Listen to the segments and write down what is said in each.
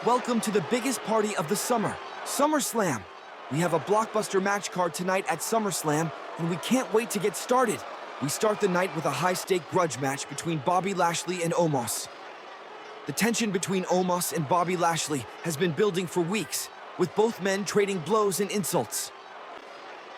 Welcome to the biggest party of the summer, SummerSlam. We have a blockbuster match card tonight at SummerSlam, and we can't wait to get started. We start the night with a high-stake grudge match between Bobby Lashley and Omos. The tension between Omos and Bobby Lashley has been building for weeks, with both men trading blows and insults.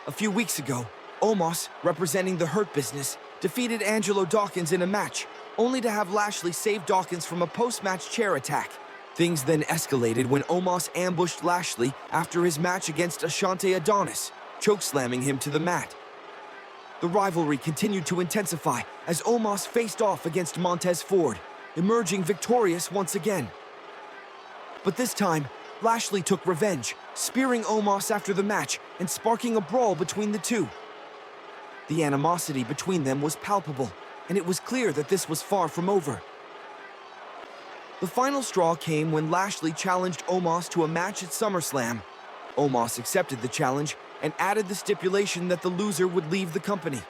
A few weeks ago, Omos, representing the Hurt Business, defeated Angelo Dawkins in a match, only to have Lashley save Dawkins from a post-match chair attack. Things then escalated when Omos ambushed Lashley after his match against Ashante Adonis, chokeslamming him to the mat. The rivalry continued to intensify as Omos faced off against Montez Ford, emerging victorious once again. But this time, Lashley took revenge, spearing Omos after the match and sparking a brawl between the two. The animosity between them was palpable, and it was clear that this was far from over. The final straw came when Lashley challenged Omos to a match at SummerSlam. Omos accepted the challenge and added the stipulation that the loser would leave the company.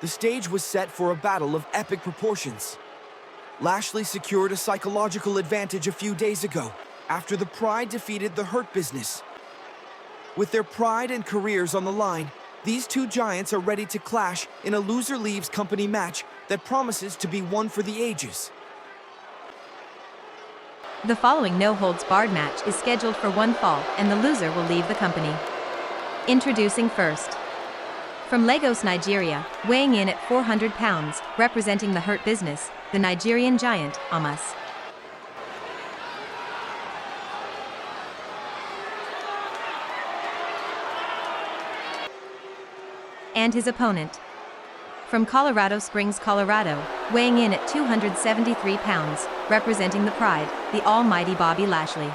The stage was set for a battle of epic proportions. Lashley secured a psychological advantage a few days ago after the Pride defeated the Hurt Business. With their pride and careers on the line, these two giants are ready to clash in a loser leaves company match that promises to be one for the ages. The following no-holds-barred match is scheduled for one fall, and the loser will leave the company. Introducing first. From Lagos, Nigeria, weighing in at 400 pounds, representing the Hurt Business, the Nigerian giant, Omos. And his opponent. From Colorado Springs, Colorado, weighing in at 273 pounds, representing the Pride, the almighty Bobby Lashley.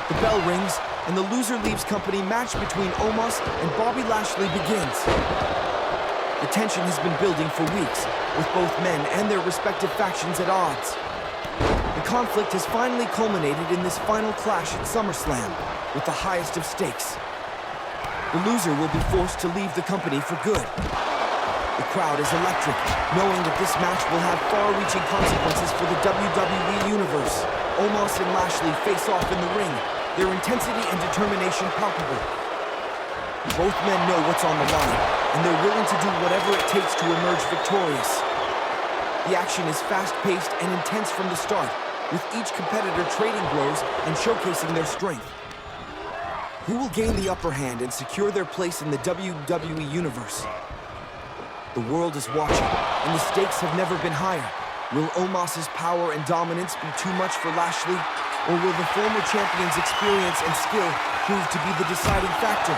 The bell rings, and the loser leaves company match between Omos and Bobby Lashley begins. The tension has been building for weeks, with both men and their respective factions at odds. The conflict has finally culminated in this final clash at SummerSlam, with the highest of stakes. The loser will be forced to leave the company for good. The crowd is electric, knowing that this match will have far-reaching consequences for the WWE Universe. Omos and Lashley face off in the ring, their intensity and determination palpable. Both men know what's on the line, and they're willing to do whatever it takes to emerge victorious. The action is fast-paced and intense from the start, with each competitor trading blows and showcasing their strength. Who will gain the upper hand and secure their place in the WWE Universe? The world is watching, and the stakes have never been higher. Will Omos's power and dominance be too much for Lashley, or will the former champion's experience and skill prove to be the deciding factor?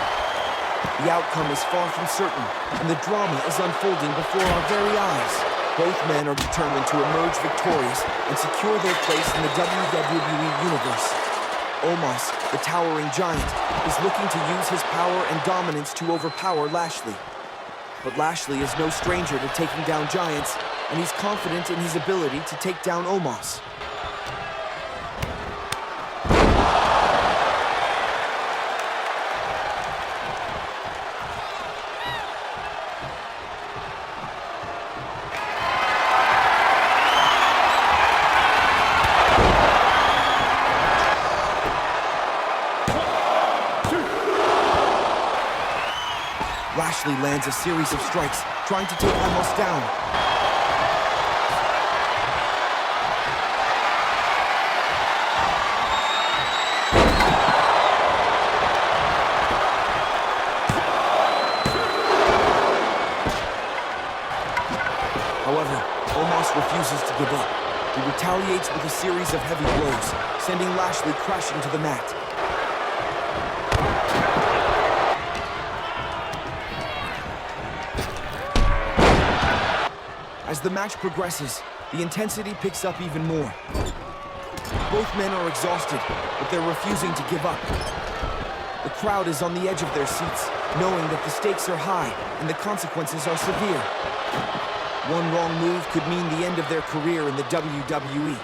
The outcome is far from certain, and the drama is unfolding before our very eyes. Both men are determined to emerge victorious and secure their place in the WWE Universe. Omos, the towering giant, is looking to use his power and dominance to overpower Lashley. But Lashley is no stranger to taking down giants, and he's confident in his ability to take down Omos. Lashley lands a series of strikes, trying to take Omos down. However, Omos refuses to give up. He retaliates with a series of heavy blows, sending Lashley crashing to the mat. As the match progresses, the intensity picks up even more. Both men are exhausted, but they're refusing to give up. The crowd is on the edge of their seats, knowing that the stakes are high and the consequences are severe. One wrong move could mean the end of their career in the WWE.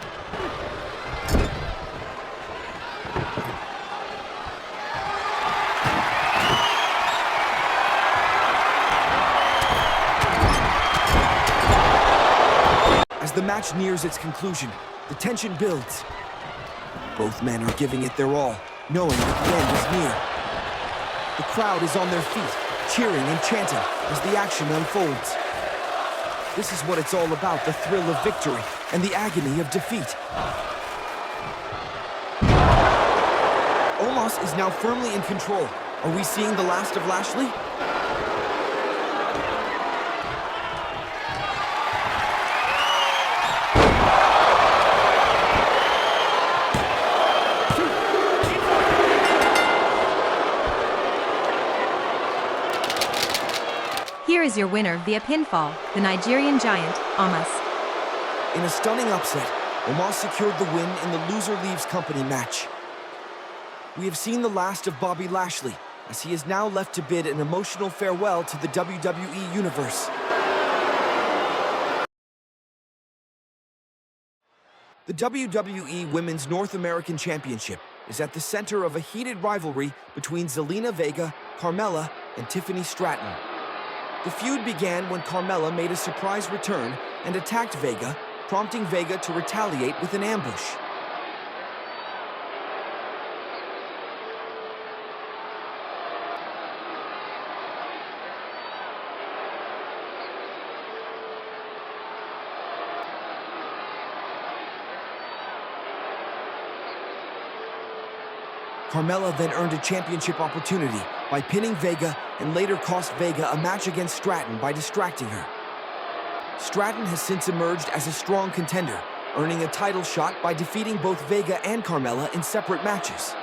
As the match nears its conclusion, the tension builds. Both men are giving it their all, knowing that the end is near. The crowd is on their feet, cheering and chanting as the action unfolds. This is what it's all about, the thrill of victory and the agony of defeat. Omos is now firmly in control. Are we seeing the last of Lashley? Here is your winner via pinfall, the Nigerian giant, Omos. In a stunning upset, Omos secured the win in the Loser Leaves Company match. We have seen the last of Bobby Lashley, as he is now left to bid an emotional farewell to the WWE Universe. The WWE Women's North American Championship is at the center of a heated rivalry between Zelina Vega, Carmella, and Tiffany Stratton. The feud began when Carmella made a surprise return and attacked Vega, prompting Vega to retaliate with an ambush. Carmella then earned a championship opportunity by pinning Vega and later cost Vega a match against Stratton by distracting her. Stratton has since emerged as a strong contender, earning a title shot by defeating both Vega and Carmella in separate matches.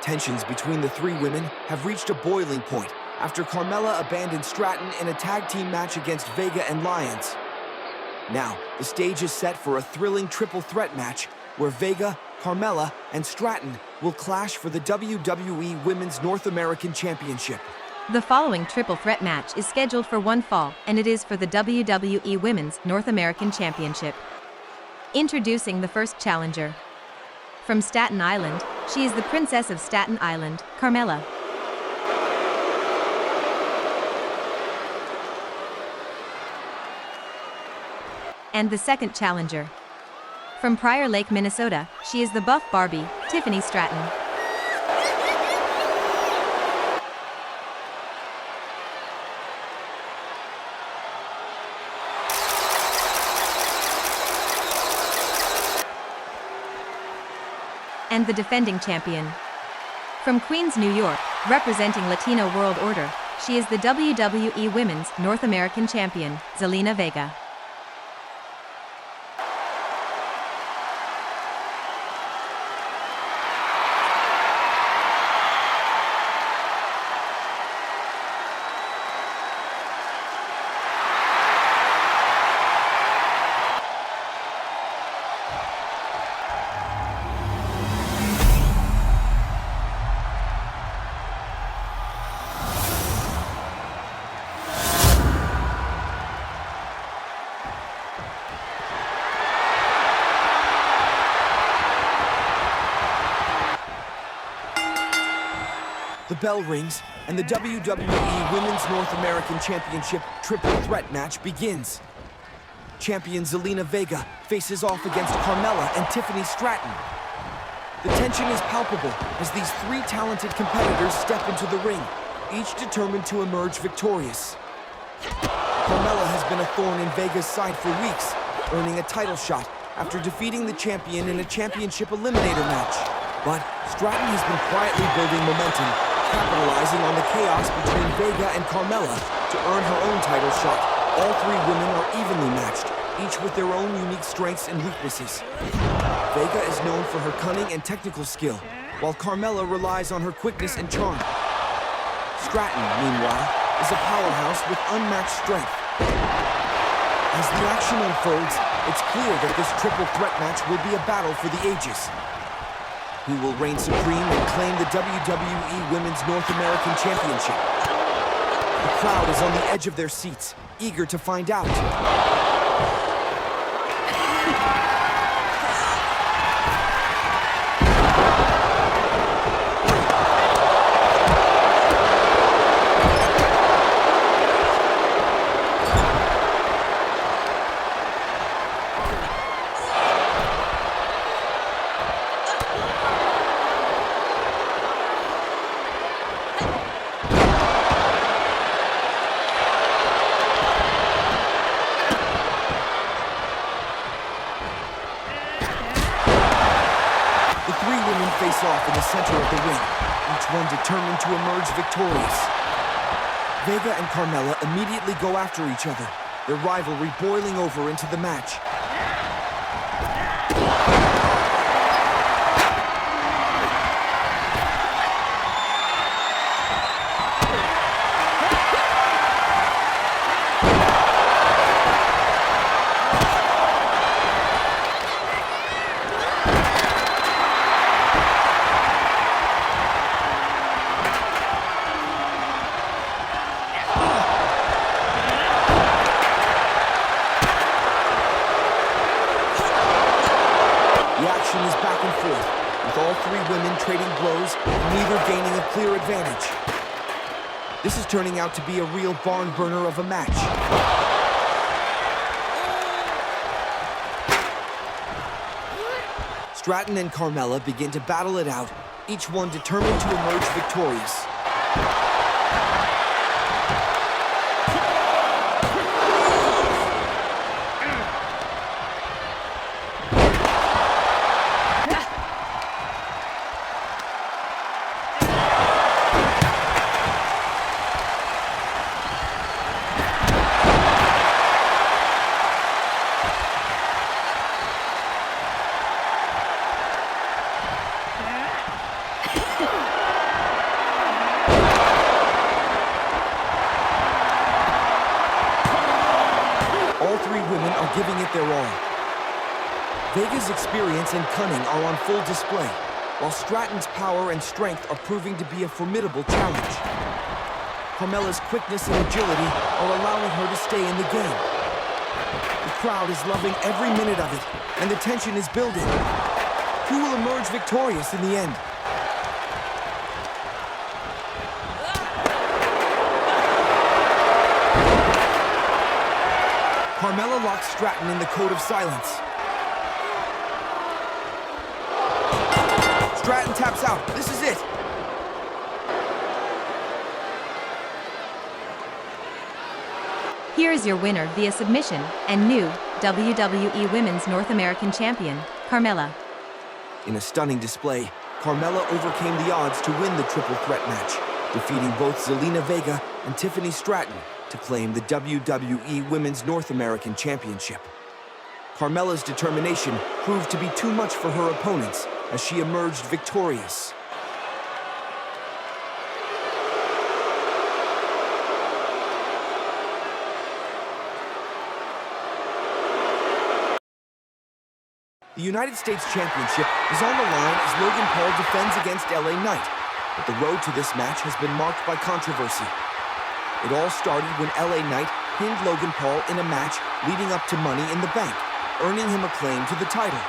Tensions between the three women have reached a boiling point after Carmella abandoned Stratton in a tag team match against Vega and Lyons. Now, the stage is set for a thrilling triple threat match where Vega, Carmella, and Stratton will clash for the WWE Women's North American Championship. The following triple threat match is scheduled for one fall, and it is for the WWE Women's North American Championship. Introducing the first challenger. From Staten Island, she is the Princess of Staten Island, Carmella. And the second challenger. From Prior Lake, Minnesota, she is the buff Barbie, Tiffany Stratton. And the defending champion. From Queens, New York, representing Latino World Order, she is the WWE Women's North American Champion, Zelina Vega. The bell rings, and the WWE Women's North American Championship Triple Threat match begins. Champion Zelina Vega faces off against Carmella and Tiffany Stratton. The tension is palpable as these three talented competitors step into the ring, each determined to emerge victorious. Carmella has been a thorn in Vega's side for weeks, earning a title shot after defeating the champion in a championship eliminator match. But Stratton has been quietly building momentum, capitalizing on the chaos between Vega and Carmella to earn her own title shot. All three women are evenly matched, each with their own unique strengths and weaknesses. Vega is known for her cunning and technical skill, while Carmella relies on her quickness and charm. Stratton, meanwhile, is a powerhouse with unmatched strength. As the action unfolds, it's clear that this triple threat match will be a battle for the ages. Who will reign supreme and claim the WWE Women's North American Championship? The crowd is on the edge of their seats, eager to find out. Face off in the center of the ring, each one determined to emerge victorious. Vega and Carmella immediately go after each other, their rivalry boiling over into the match. Is back and forth, with all three women trading blows, neither gaining a clear advantage. This is turning out to be a real barn burner of a match. Stratton and Carmella begin to battle it out, each one determined to emerge victorious. Giving it their all. Vega's experience and cunning are on full display, while Stratton's power and strength are proving to be a formidable challenge. Carmella's quickness and agility are allowing her to stay in the game. The crowd is loving every minute of it, and the tension is building. Who will emerge victorious in the end? Carmella locks Stratton in the code of silence. Stratton taps out. This is it. Here is your winner via submission and new WWE Women's North American Champion, Carmella. In a stunning display, Carmella overcame the odds to win the triple threat match, defeating both Zelina Vega and Tiffany Stratton to claim the WWE Women's North American Championship. Carmella's determination proved to be too much for her opponents as she emerged victorious. The United States Championship is on the line as Logan Paul defends against LA Knight, but the road to this match has been marked by controversy. It all started when LA Knight pinned Logan Paul in a match leading up to Money in the Bank, earning him a claim to the title.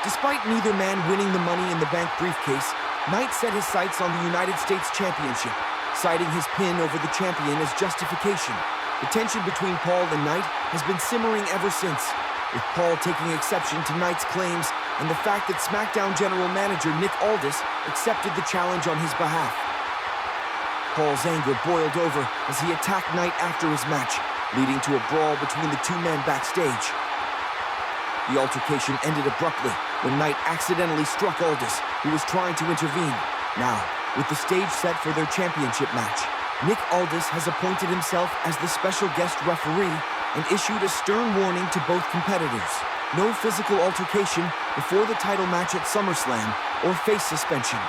Despite neither man winning the Money in the Bank briefcase, Knight set his sights on the United States Championship, citing his pin over the champion as justification. The tension between Paul and Knight has been simmering ever since, with Paul taking exception to Knight's claims and the fact that SmackDown General Manager Nick Aldis accepted the challenge on his behalf. Paul's anger boiled over as he attacked Knight after his match, leading to a brawl between the two men backstage. The altercation ended abruptly when Knight accidentally struck Aldis, who was trying to intervene. Now, with the stage set for their championship match, Nick Aldis has appointed himself as the special guest referee and issued a stern warning to both competitors. No physical altercation before the title match at SummerSlam or face suspension.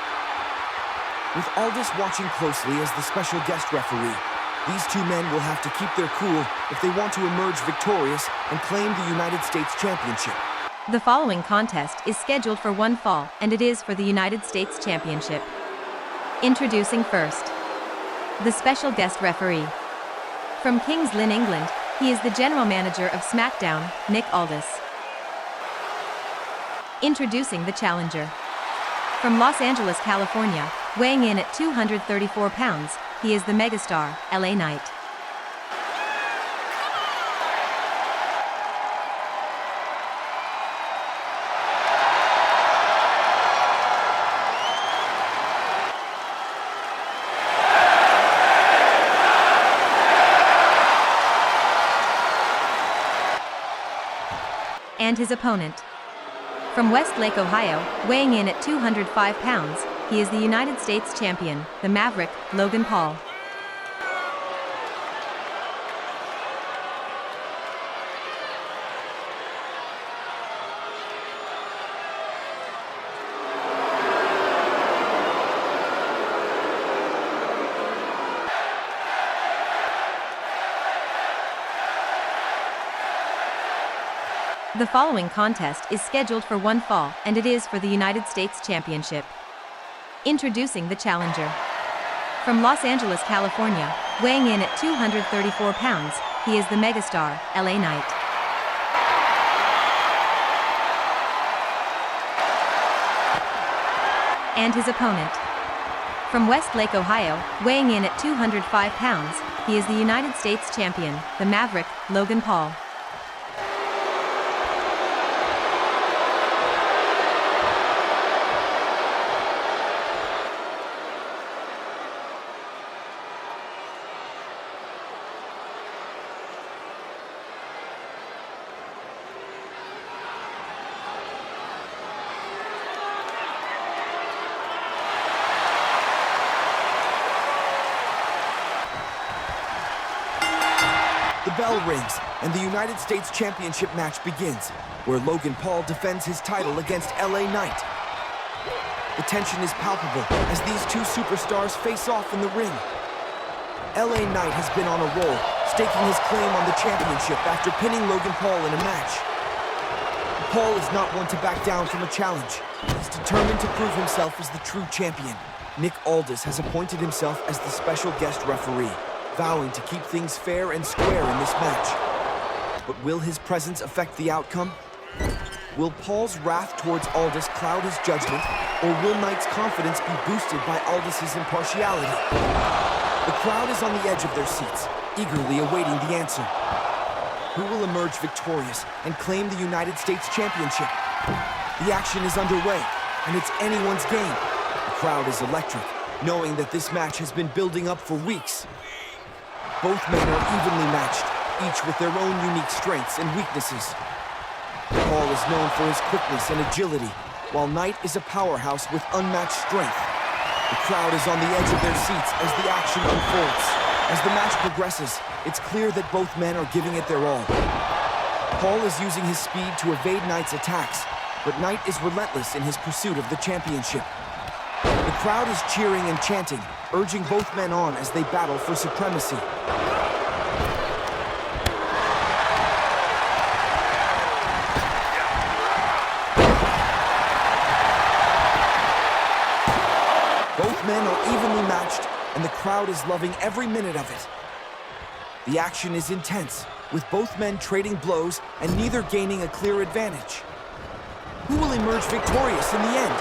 With Aldis watching closely as the special guest referee, these two men will have to keep their cool if they want to emerge victorious and claim the United States Championship. The following contest is scheduled for one fall, and it is for the United States Championship. Introducing first, the special guest referee. From Kings Lynn, England, he is the general manager of SmackDown, Nick Aldis. Introducing the challenger. From Los Angeles, California, weighing in at 234 pounds, he is the megastar, LA Knight. And his opponent. From Westlake, Ohio, weighing in at 205 pounds, he is the United States champion, the Maverick, Logan Paul. The following contest is scheduled for one fall, and it is for the United States Championship. Introducing the challenger. From Los Angeles, California, weighing in at 234 pounds, he is the megastar, LA Knight. And his opponent. From Westlake, Ohio, weighing in at 205 pounds, he is the United States champion, the Maverick, Logan Paul. The bell rings, and the United States Championship match begins, where Logan Paul defends his title against LA Knight. The tension is palpable as these two superstars face off in the ring. LA Knight has been on a roll, staking his claim on the championship after pinning Logan Paul in a match. Paul is not one to back down from a challenge. He's determined to prove himself as the true champion. Nick Aldis has appointed himself as the special guest referee, vowing to keep things fair and square in this match. But will his presence affect the outcome? Will Paul's wrath towards Aldis cloud his judgment, or will Knight's confidence be boosted by Aldis's impartiality? The crowd is on the edge of their seats, eagerly awaiting the answer. Who will emerge victorious and claim the United States Championship? The action is underway, and it's anyone's game. The crowd is electric, knowing that this match has been building up for weeks. Both men are evenly matched, each with their own unique strengths and weaknesses. Paul is known for his quickness and agility, while Knight is a powerhouse with unmatched strength. The crowd is on the edge of their seats as the action unfolds. As the match progresses, it's clear that both men are giving it their all. Paul is using his speed to evade Knight's attacks, but Knight is relentless in his pursuit of the championship. The crowd is cheering and chanting, urging both men on as they battle for supremacy. Both men are evenly matched, and the crowd is loving every minute of it. The action is intense, with both men trading blows and neither gaining a clear advantage. Who will emerge victorious in the end?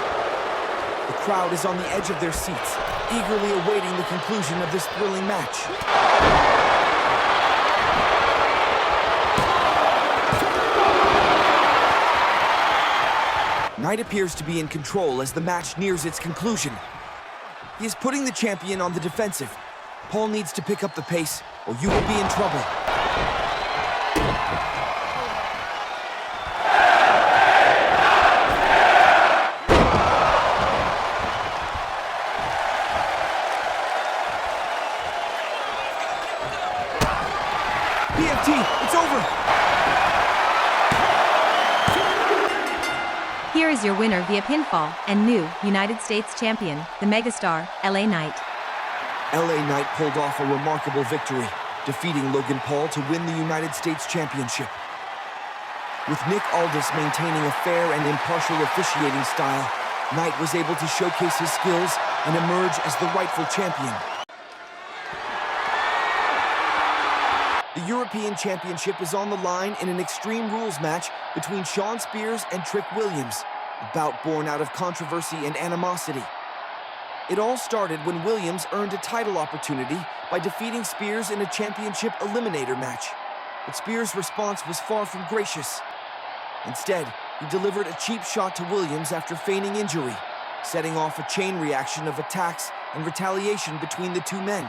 The crowd is on the edge of their seats, eagerly awaiting the conclusion of this thrilling match. Knight appears to be in control as the match nears its conclusion. He is putting the champion on the defensive. Paul needs to pick up the pace, or you will be in trouble. It's over! Here is your winner via pinfall and new United States champion, the megastar, LA Knight. LA Knight pulled off a remarkable victory, defeating Logan Paul to win the United States Championship. With Nick Aldis maintaining a fair and impartial officiating style, Knight was able to showcase his skills and emerge as the rightful champion. The European Championship is on the line in an Extreme Rules match between Shawn Spears and Trick Williams, a bout born out of controversy and animosity. It all started when Williams earned a title opportunity by defeating Spears in a championship eliminator match. But Spears' response was far from gracious. Instead, he delivered a cheap shot to Williams after feigning injury, setting off a chain reaction of attacks and retaliation between the two men.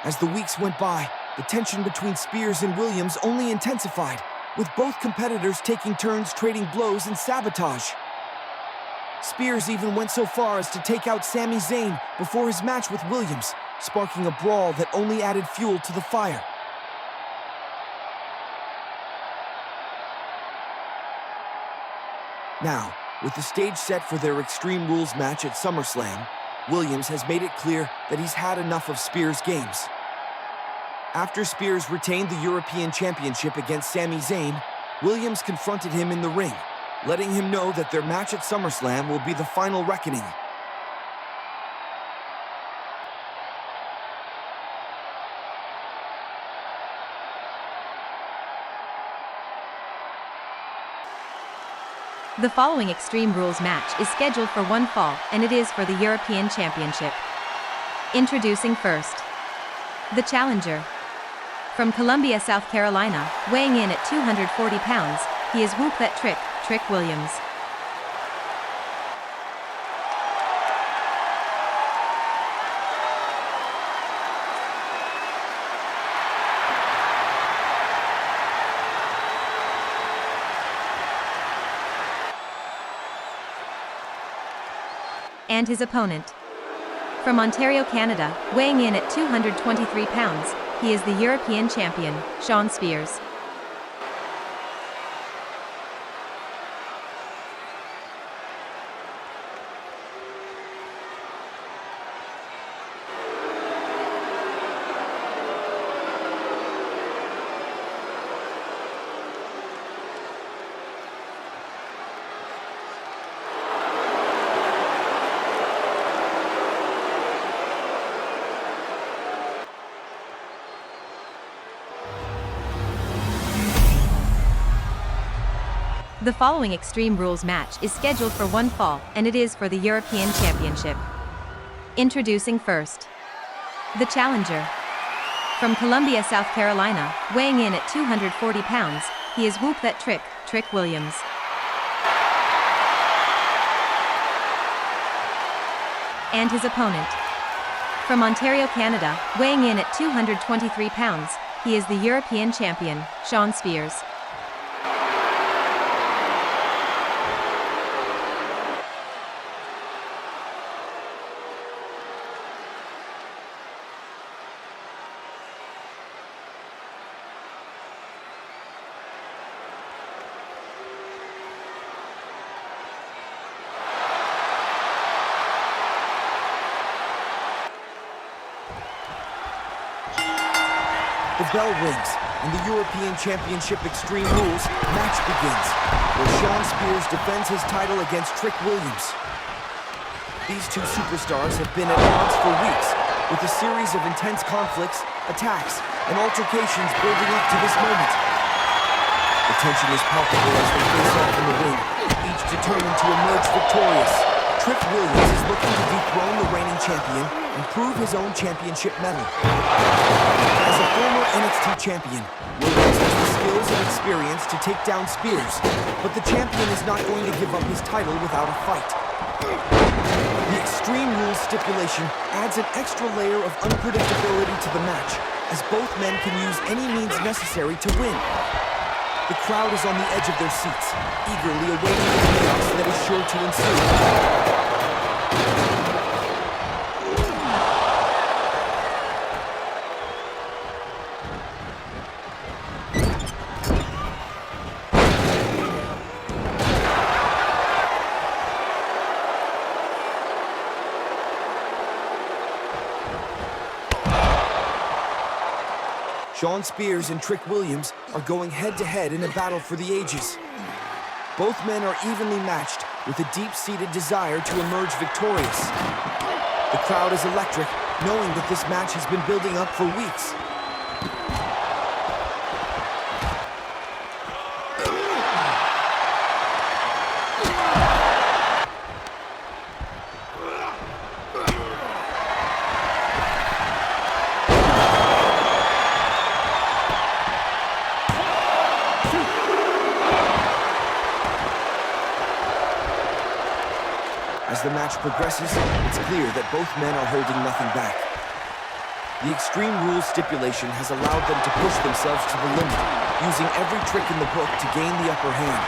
As the weeks went by, the tension between Spears and Williams only intensified, with both competitors taking turns trading blows and sabotage. Spears even went so far as to take out Sami Zayn before his match with Williams, sparking a brawl that only added fuel to the fire. Now, with the stage set for their Extreme Rules match at SummerSlam, Williams has made it clear that he's had enough of Spears' games. After Spears retained the European Championship against Sami Zayn, Williams confronted him in the ring, letting him know that their match at SummerSlam will be the final reckoning. The following Extreme Rules match is scheduled for one fall, and it is for the European Championship. Introducing first, the challenger. From Columbia, South Carolina, weighing in at 240 pounds, he is Whoop That Trick Williams. And his opponent. From Ontario, Canada, weighing in at 223 pounds, he is the European champion, Shawn Spears. The following Extreme Rules match is scheduled for one fall, and it is for the European Championship. Introducing first, the challenger. From Columbia, South Carolina, weighing in at 240 pounds, he is Whoop That Trick Williams. And his opponent. From Ontario, Canada, weighing in at 223 pounds, he is the European champion, Shawn Spears. The bell rings, and the European Championship Extreme Rules match begins, where Shawn Spears defends his title against Trick Williams. These two superstars have been at odds for weeks, with a series of intense conflicts, attacks, and altercations building up to this moment. The tension is palpable as they face off in the ring, each determined to emerge victorious. Trick Williams is looking to dethrone the reigning champion and prove his own championship medal. As a former NXT champion, Williams has the skills and experience to take down Spears, but the champion is not going to give up his title without a fight. The Extreme Rules stipulation adds an extra layer of unpredictability to the match, as both men can use any means necessary to win. The crowd is on the edge of their seats, eagerly awaiting the chaos that is sure to ensue. Shawn Spears and Trick Williams are going head-to-head in a battle for the ages. Both men are evenly matched with a deep-seated desire to emerge victorious. The crowd is electric, knowing that this match has been building up for weeks. As the match progresses, it's clear that both men are holding nothing back. The Extreme Rules stipulation has allowed them to push themselves to the limit, using every trick in the book to gain the upper hand.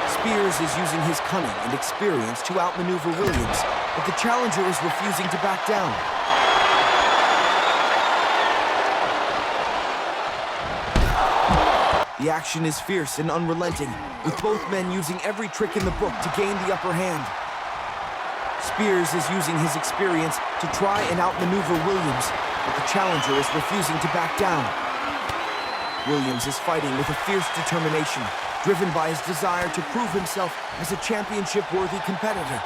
Spears is using his cunning and experience to outmaneuver Williams, but the challenger is refusing to back down. The action is fierce and unrelenting, with both men using every trick in the book to gain the upper hand. Spears is using his experience to try and outmaneuver Williams, but the challenger is refusing to back down. Williams is fighting with a fierce determination, driven by his desire to prove himself as a championship-worthy competitor.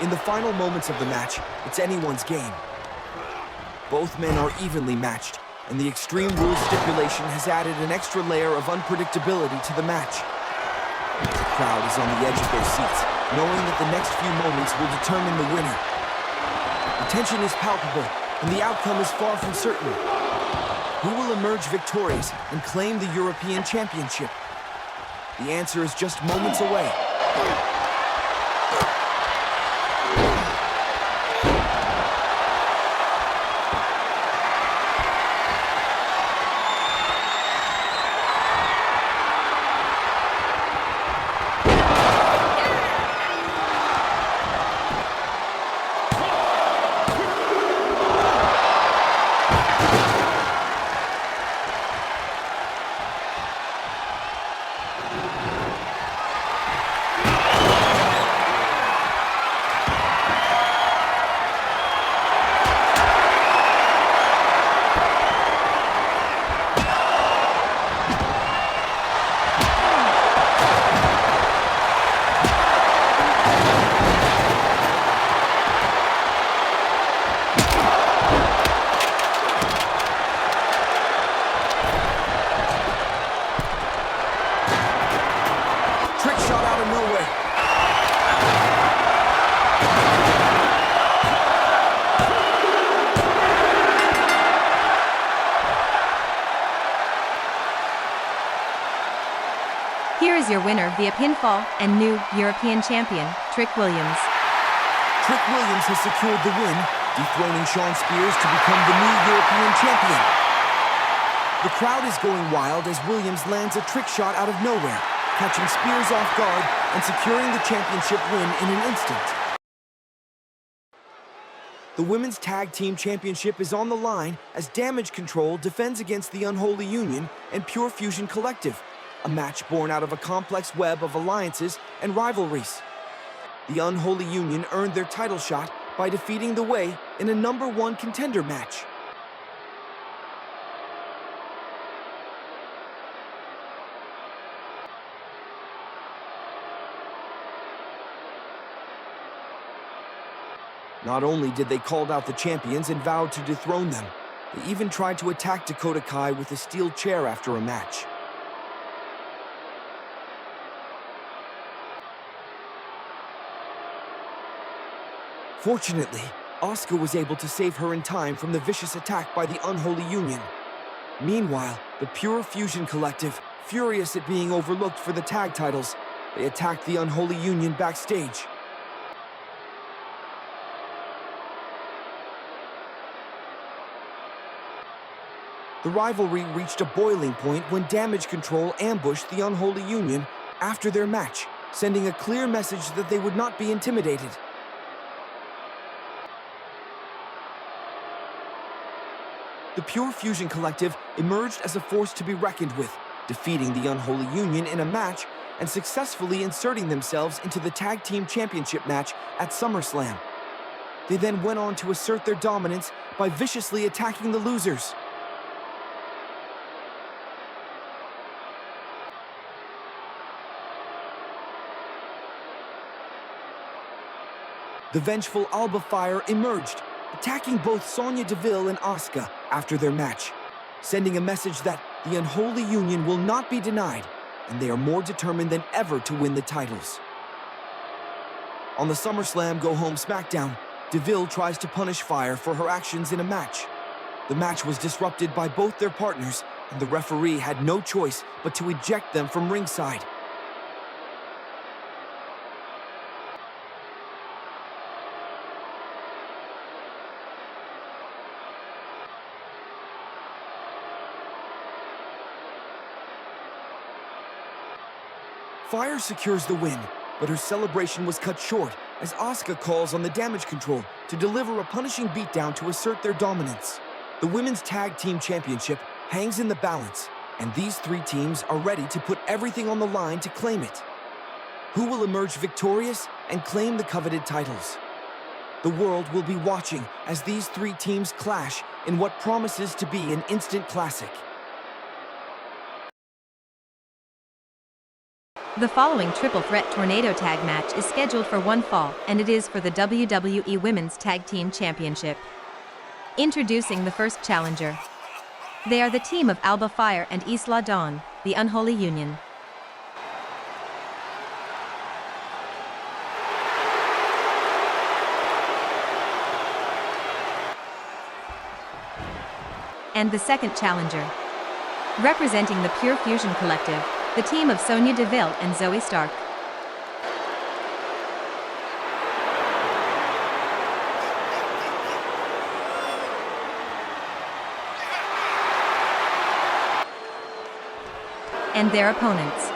In the final moments of the match, it's anyone's game. Both men are evenly matched, and the Extreme Rules stipulation has added an extra layer of unpredictability to the match. The crowd is on the edge of their seats, knowing that the next few moments will determine the winner. The tension is palpable, and the outcome is far from certain. Who will emerge victorious and claim the European Championship? The answer is just moments away. Here is your winner via pinfall and new European champion, Trick Williams. Trick Williams has secured the win, dethroning Shawn Spears to become the new European champion. The crowd is going wild as Williams lands a trick shot out of nowhere, catching Spears off guard and securing the championship win in an instant. The Women's Tag Team Championship is on the line as Damage Control defends against the Unholy Union and Pure Fusion Collective, a match born out of a complex web of alliances and rivalries. The Unholy Union earned their title shot by defeating The Way in a #1 contender match. Not only did they call out the champions and vowed to dethrone them, they even tried to attack Dakota Kai with a steel chair after a match. Fortunately, Asuka was able to save her in time from the vicious attack by the Unholy Union. Meanwhile, the Pure Fusion Collective, furious at being overlooked for the tag titles, they attacked the Unholy Union backstage. The rivalry reached a boiling point when Damage Control ambushed the Unholy Union after their match, sending a clear message that they would not be intimidated. The Pure Fusion Collective emerged as a force to be reckoned with, defeating the Unholy Union in a match and successfully inserting themselves into the Tag Team Championship match at SummerSlam. They then went on to assert their dominance by viciously attacking the losers. The vengeful Alba Fire emerged, attacking both Sonya Deville and Asuka after their match, sending a message that the Unholy Union will not be denied, and they are more determined than ever to win the titles. On the SummerSlam Go Home SmackDown, Deville tries to punish Fire for her actions in a match. The match was disrupted by both their partners, and the referee had no choice but to eject them from ringside. Fire secures the win, but her celebration was cut short as Asuka calls on the Damage Control to deliver a punishing beatdown to assert their dominance. The Women's Tag Team Championship hangs in the balance, and these three teams are ready to put everything on the line to claim it. Who will emerge victorious and claim the coveted titles? The world will be watching as these three teams clash in what promises to be an instant classic. The following triple threat tornado tag match is scheduled for one fall, and it is for the WWE Women's Tag Team Championship. Introducing the first challenger. They are the team of Alba Fire and Isla Dawn, the Unholy Union. And the second challenger. Representing the Pure Fusion Collective, the team of Sonya Deville and Zoe Stark. And their opponents.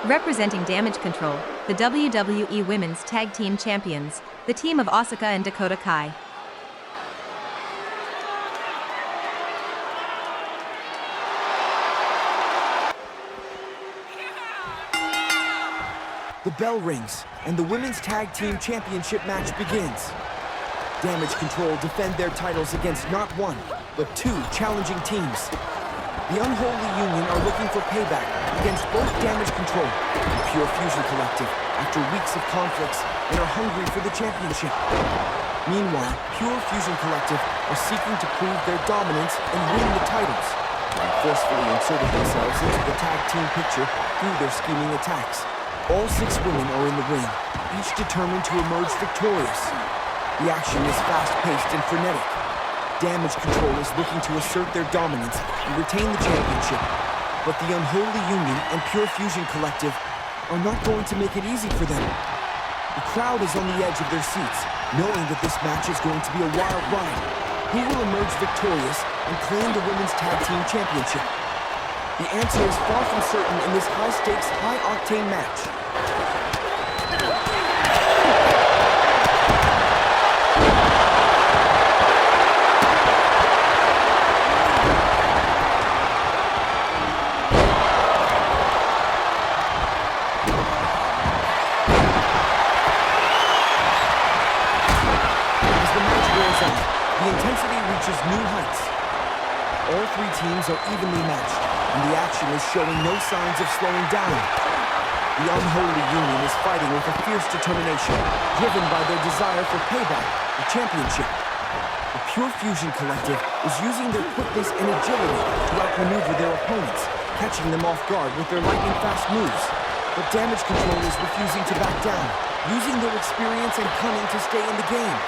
Representing Damage Control, the WWE Women's Tag Team Champions, the team of Asuka and Dakota Kai. The bell rings, and the Women's Tag Team Championship match begins. Damage Control defend their titles against not one, but two challenging teams. The Unholy Union are looking for payback against both Damage Control and Pure Fusion Collective after weeks of conflicts and are hungry for the championship. Meanwhile, Pure Fusion Collective are seeking to prove their dominance and win the titles, while forcefully inserting themselves into the tag team picture through their scheming attacks. All 6 women are in the ring, each determined to emerge victorious. The action is fast-paced and frenetic. Damage Control is looking to assert their dominance and retain the championship, but the Unholy Union and Pure Fusion Collective are not going to make it easy for them. The crowd is on the edge of their seats, knowing that this match is going to be a wild ride. Who will emerge victorious and claim the Women's Tag Team Championship? The answer is far from certain in this high-stakes, high-octane match. All three teams are evenly matched, and the action is showing no signs of slowing down. The Unholy Union is fighting with a fierce determination, driven by their desire for payback, the championship. The Pure Fusion Collective is using their quickness and agility to outmaneuver their opponents, catching them off guard with their lightning-fast moves. But Damage Control is refusing to back down, using their experience and cunning to stay in the game.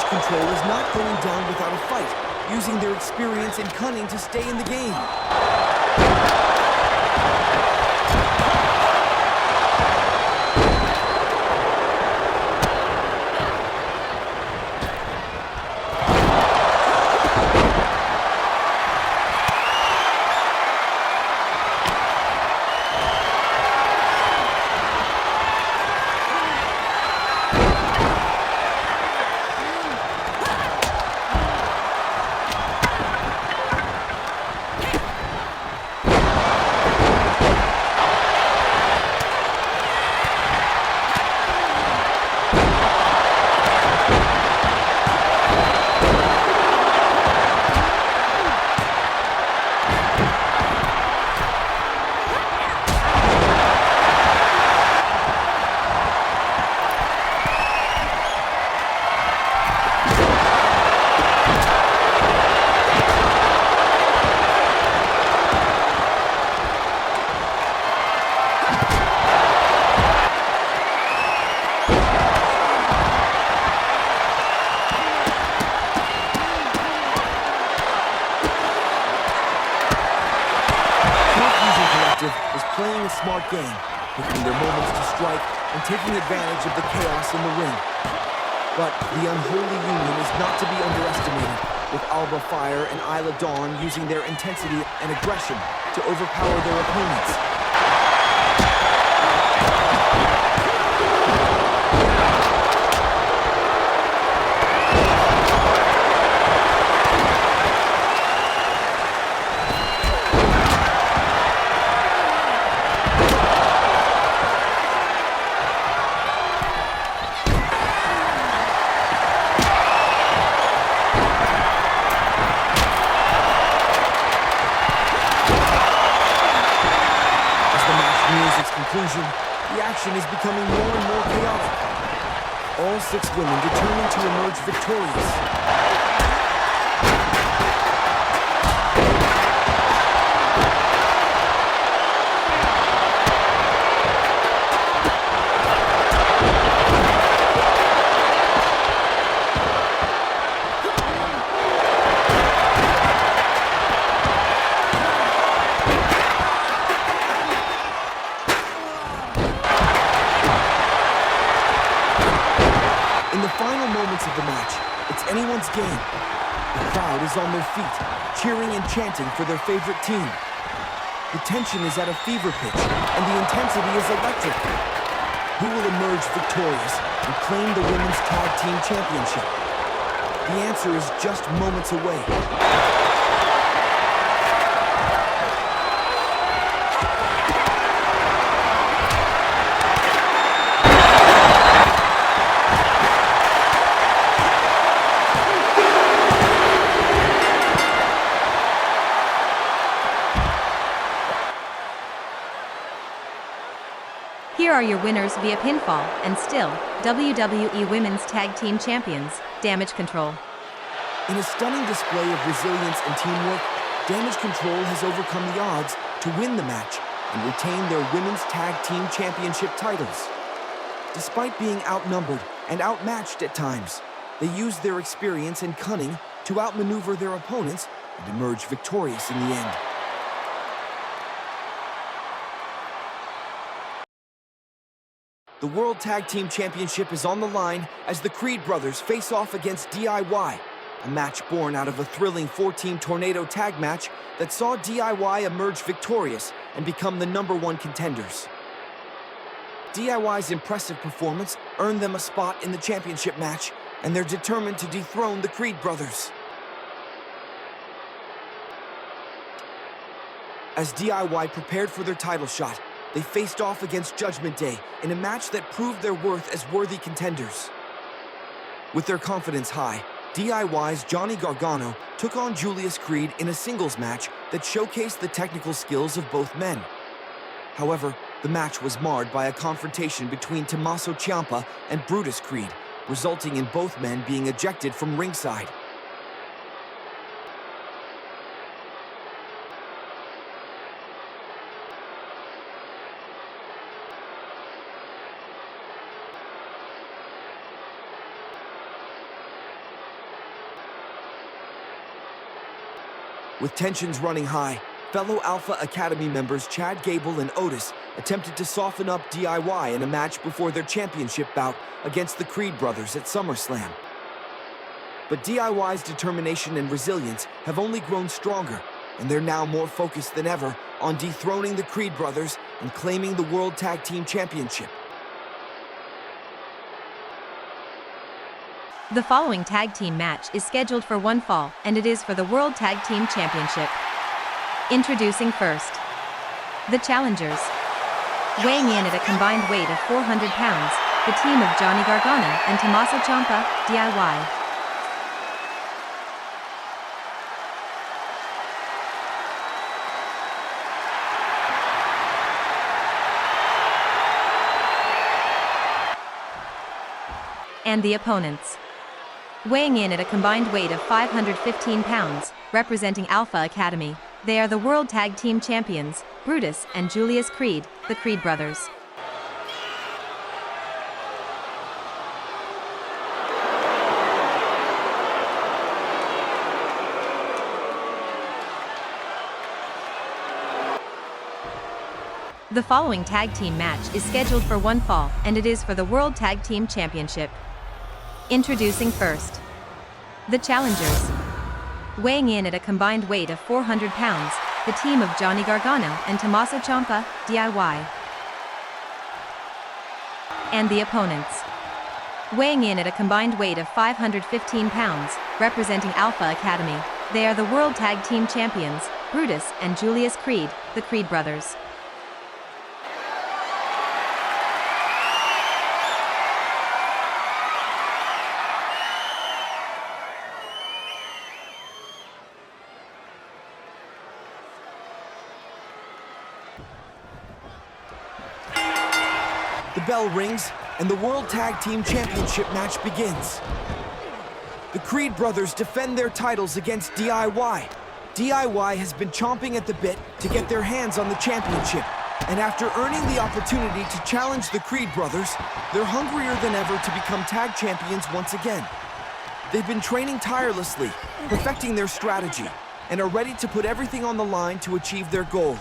Control is not going down without a fight, using their experience and cunning to stay in the game. is playing a smart game, picking their moments to strike and taking advantage of the chaos in the ring. But the Unholy Union is not to be underestimated, with Alba Fire and Isla Dawn using their intensity and aggression to overpower their opponents. The action is becoming more and more chaotic. All 6 women determined to emerge victorious. Of the match, it's anyone's game. The crowd is on their feet, cheering and chanting for their favorite team. The tension is at a fever pitch, and the intensity is electric. Who will emerge victorious and claim the Women's Tag Team Championship? The answer is just moments away. Here are your winners via pinfall, and still, WWE Women's Tag Team Champions, Damage Control. In a stunning display of resilience and teamwork, Damage Control has overcome the odds to win the match and retain their Women's Tag Team Championship titles. Despite being outnumbered and outmatched at times, they used their experience and cunning to outmaneuver their opponents and emerge victorious in the end. The World Tag Team Championship is on the line as the Creed brothers face off against DIY. a match born out of a thrilling 4-team tornado tag match that saw DIY emerge victorious and become the #1 contenders. DIY's impressive performance earned them a spot in the championship match, and they're determined to dethrone the Creed brothers. As DIY prepared for their title shot, they faced off against Judgment Day in a match that proved their worth as worthy contenders. With their confidence high, DIY's Johnny Gargano took on Julius Creed in a singles match that showcased the technical skills of both men. However, the match was marred by a confrontation between Tommaso Ciampa and Brutus Creed, resulting in both men being ejected from ringside. With tensions running high, fellow Alpha Academy members Chad Gable and Otis attempted to soften up DIY in a match before their championship bout against the Creed brothers at SummerSlam. But DIY's determination and resilience have only grown stronger, and they're now more focused than ever on dethroning the Creed brothers and claiming the World Tag Team Championship. The following tag team match is scheduled for one fall, and it is for the World Tag Team Championship. Introducing first, the challengers. Weighing in at a combined weight of 400 pounds, the team of Johnny Gargano and Tommaso Ciampa, DIY. And the opponents. Weighing in at a combined weight of 515 pounds, representing Alpha Academy, they are the World Tag Team Champions, Brutus and Julius Creed, the Creed brothers. The following tag team match is scheduled for one fall, and it is for the World Tag Team Championship. Introducing first, the challengers. Weighing in at a combined weight of 400 pounds, the team of Johnny Gargano and Tommaso Ciampa, DIY. And the opponents. Weighing in at a combined weight of 515 pounds, representing Alpha Academy, they are the World Tag Team Champions, Brutus and Julius Creed, the Creed brothers. The bell rings, and the World Tag Team Championship match begins. The Creed brothers defend their titles against DIY. DIY has been chomping at the bit to get their hands on the championship, and after earning the opportunity to challenge the Creed brothers, they're hungrier than ever to become tag champions once again. They've been training tirelessly, perfecting their strategy, and are ready to put everything on the line to achieve their goal.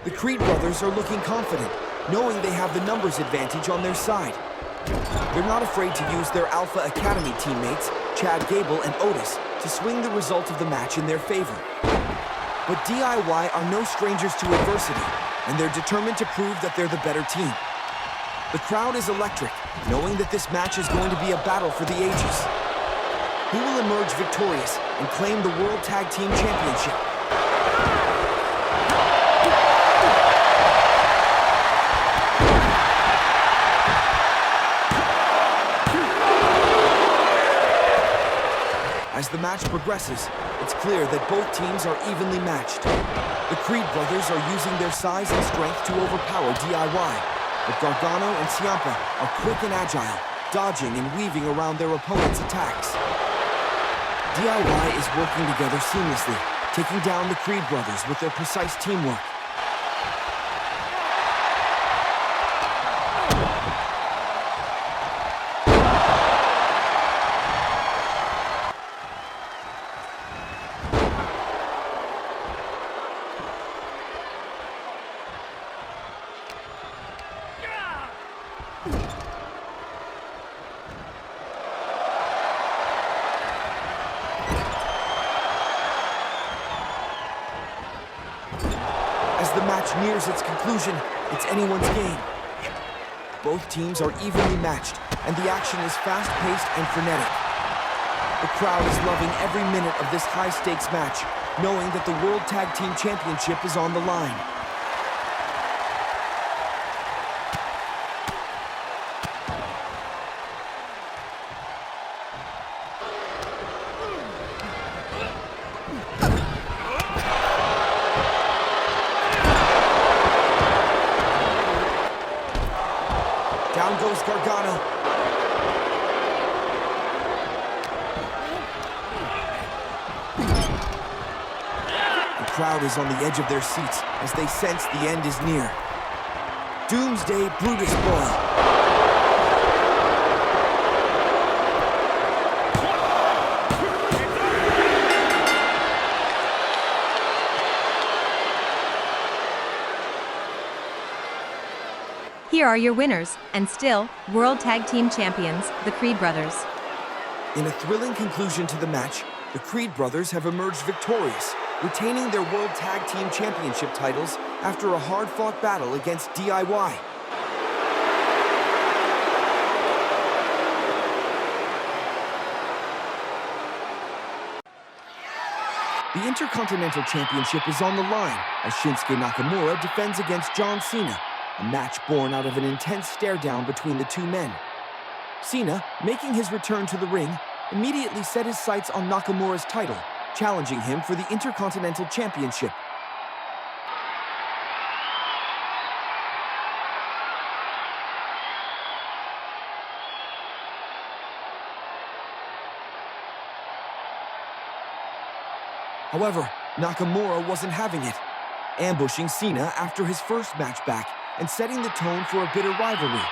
The Creed brothers are looking confident, knowing they have the numbers advantage on their side. They're not afraid to use their Alpha Academy teammates, Chad Gable and Otis, to swing the result of the match in their favor. But DIY are no strangers to adversity, and they're determined to prove that they're the better team. The crowd is electric, knowing that this match is going to be a battle for the ages. Who will emerge victorious and claim the World Tag Team Championship? As the match progresses, it's clear that both teams are evenly matched. The Creed brothers are using their size and strength to overpower DIY, but Gargano and Ciampa are quick and agile, dodging and weaving around their opponents' attacks. DIY is working together seamlessly, taking down the Creed brothers with their precise teamwork. nears its conclusion, it's anyone's game. Both teams are evenly matched, and the action is fast-paced and frenetic. The crowd is loving every minute of this high-stakes match, knowing that the World Tag Team Championship is on the line. Down goes Gargano. The crowd is on the edge of their seats as they sense the end is near. Doomsday Brutus Boy. Here are your winners, and still, World Tag Team Champions, the Creed Brothers. In a thrilling conclusion to the match, the Creed brothers have emerged victorious, retaining their World Tag Team Championship titles after a hard-fought battle against DIY. The Intercontinental Championship is on the line as Shinsuke Nakamura defends against John Cena, a match born out of an intense stare-down between the two men. Cena, making his return to the ring, immediately set his sights on Nakamura's title, challenging him for the Intercontinental Championship. However, Nakamura wasn't having it, ambushing Cena after his first match back and setting the tone for a bitter rivalry.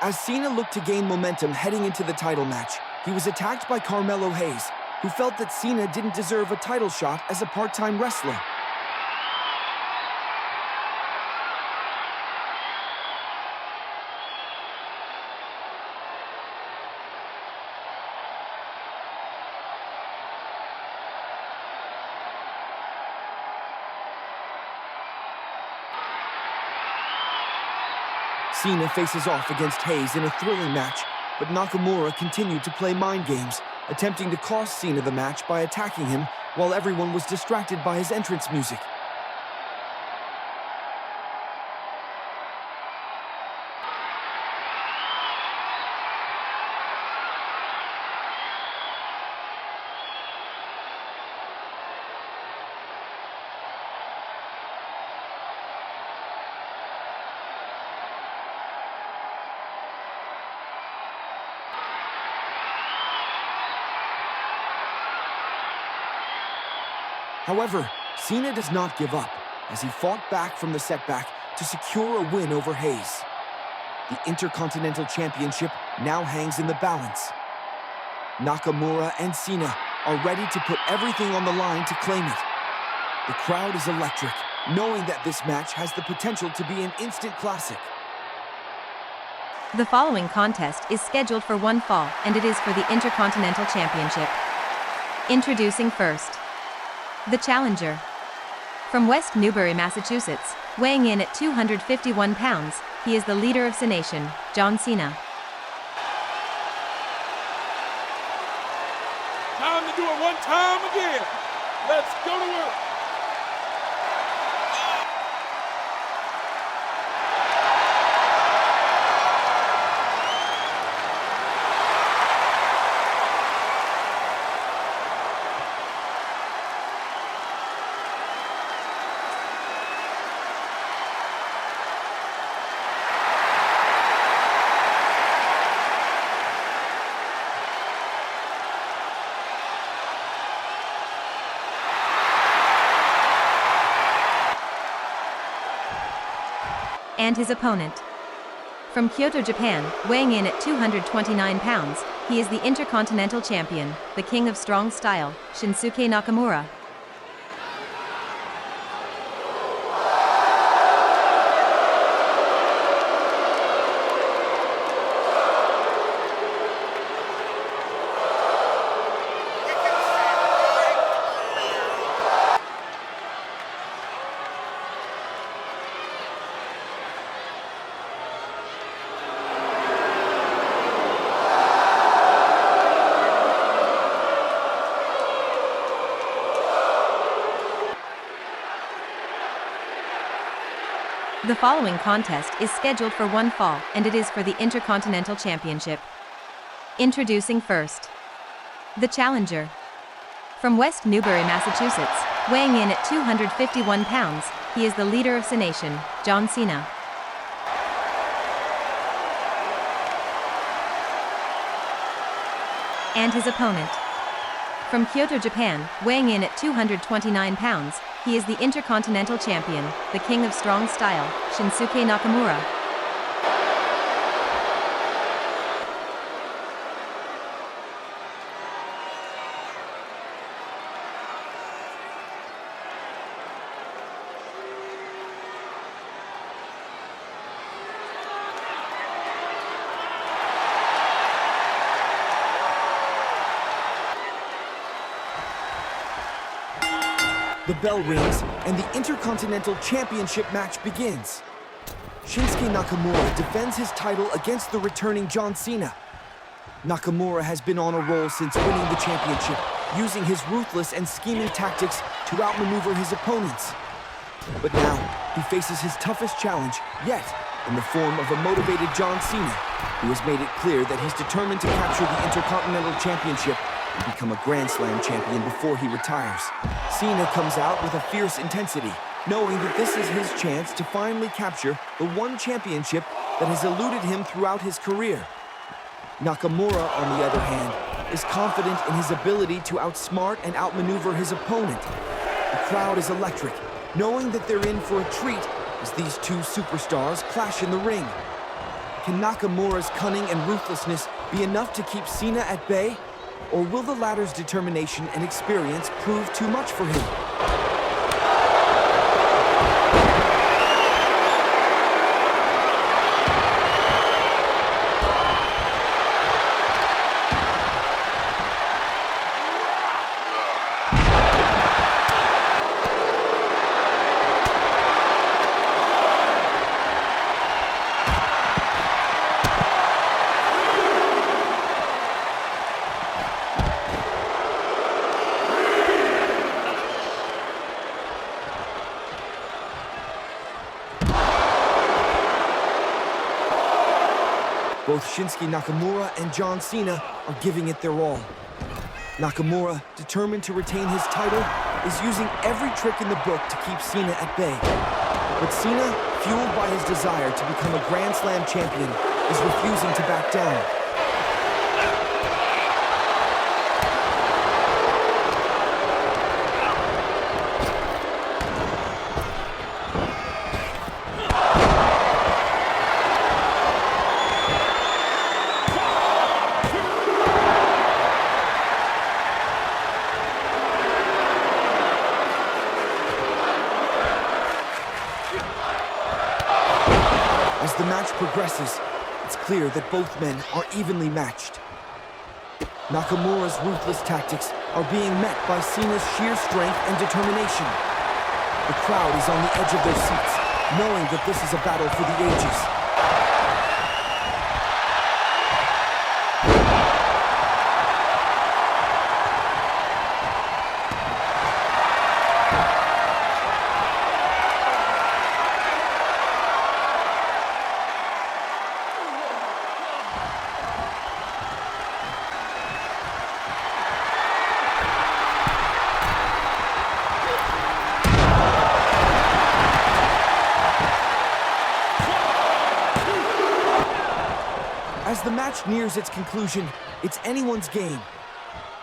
As Cena looked to gain momentum heading into the title match, he was attacked by Carmelo Hayes, who felt that Cena didn't deserve a title shot as a part-time wrestler. Cena faces off against Hayes in a thrilling match, but Nakamura continued to play mind games, attempting to cost Cena the match by attacking him while everyone was distracted by his entrance music. However, Cena does not give up, as he fought back from the setback to secure a win over Hayes. The Intercontinental Championship now hangs in the balance. Nakamura and Cena are ready to put everything on the line to claim it. The crowd is electric, knowing that this match has the potential to be an instant classic. The following contest is scheduled for one fall, and it is for the Intercontinental Championship. Introducing first, the challenger. From West Newbury, Massachusetts, weighing in at 251 pounds, he is the leader of Cenation, John Cena. Time to do it one time again. Let's go to work. And his opponent. From Kyoto, Japan, weighing in at 229 pounds, he is the Intercontinental Champion, the King of Strong Style, Shinsuke Nakamura. The following contest is scheduled for one fall, and it is for the Intercontinental Championship. Introducing first, the challenger. From West Newbury, Massachusetts, weighing in at 251 pounds, he is the leader of Nation, John Cena. And his opponent. From Kyoto, Japan, weighing in at 229 pounds, he is the Intercontinental Champion, the King of Strong Style, Shinsuke Nakamura. The bell rings, and the Intercontinental Championship match begins. Shinsuke Nakamura defends his title against the returning John Cena. Nakamura has been on a roll since winning the championship, using his ruthless and scheming tactics to outmaneuver his opponents. But now, he faces his toughest challenge yet, in the form of a motivated John Cena, who has made it clear that he's determined to capture the Intercontinental Championship and become a Grand Slam champion before he retires. Cena comes out with a fierce intensity, knowing that this is his chance to finally capture the one championship that has eluded him throughout his career. Nakamura, on the other hand, is confident in his ability to outsmart and outmaneuver his opponent. The crowd is electric, knowing that they're in for a treat as these two superstars clash in the ring. Can Nakamura's cunning and ruthlessness be enough to keep Cena at bay? Or will the latter's determination and experience prove too much for him? Both Shinsuke Nakamura and John Cena are giving it their all. Nakamura, determined to retain his title, is using every trick in the book to keep Cena at bay. But Cena, fueled by his desire to become a Grand Slam champion, is refusing to back down. As the match progresses, it's clear that both men are evenly matched. Nakamura's ruthless tactics are being met by Cena's sheer strength and determination. The crowd is on the edge of their seats, knowing that this is a battle for the ages. As the match nears its conclusion, it's anyone's game.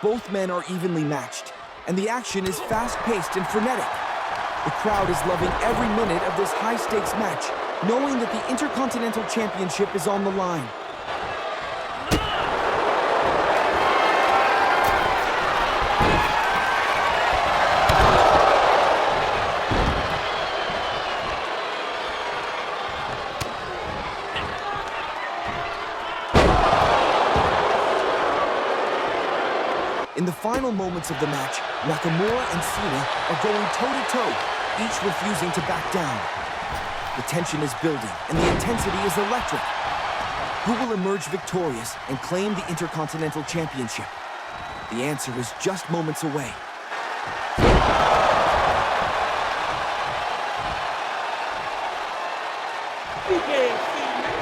Both men are evenly matched, and the action is fast-paced and frenetic. The crowd is loving every minute of this high-stakes match, knowing that the Intercontinental Championship is on the line. In the final moments of the match, Nakamura and Cena are going toe-to-toe, each refusing to back down. The tension is building, and the intensity is electric. Who will emerge victorious and claim the Intercontinental Championship? The answer is just moments away. You can't see me.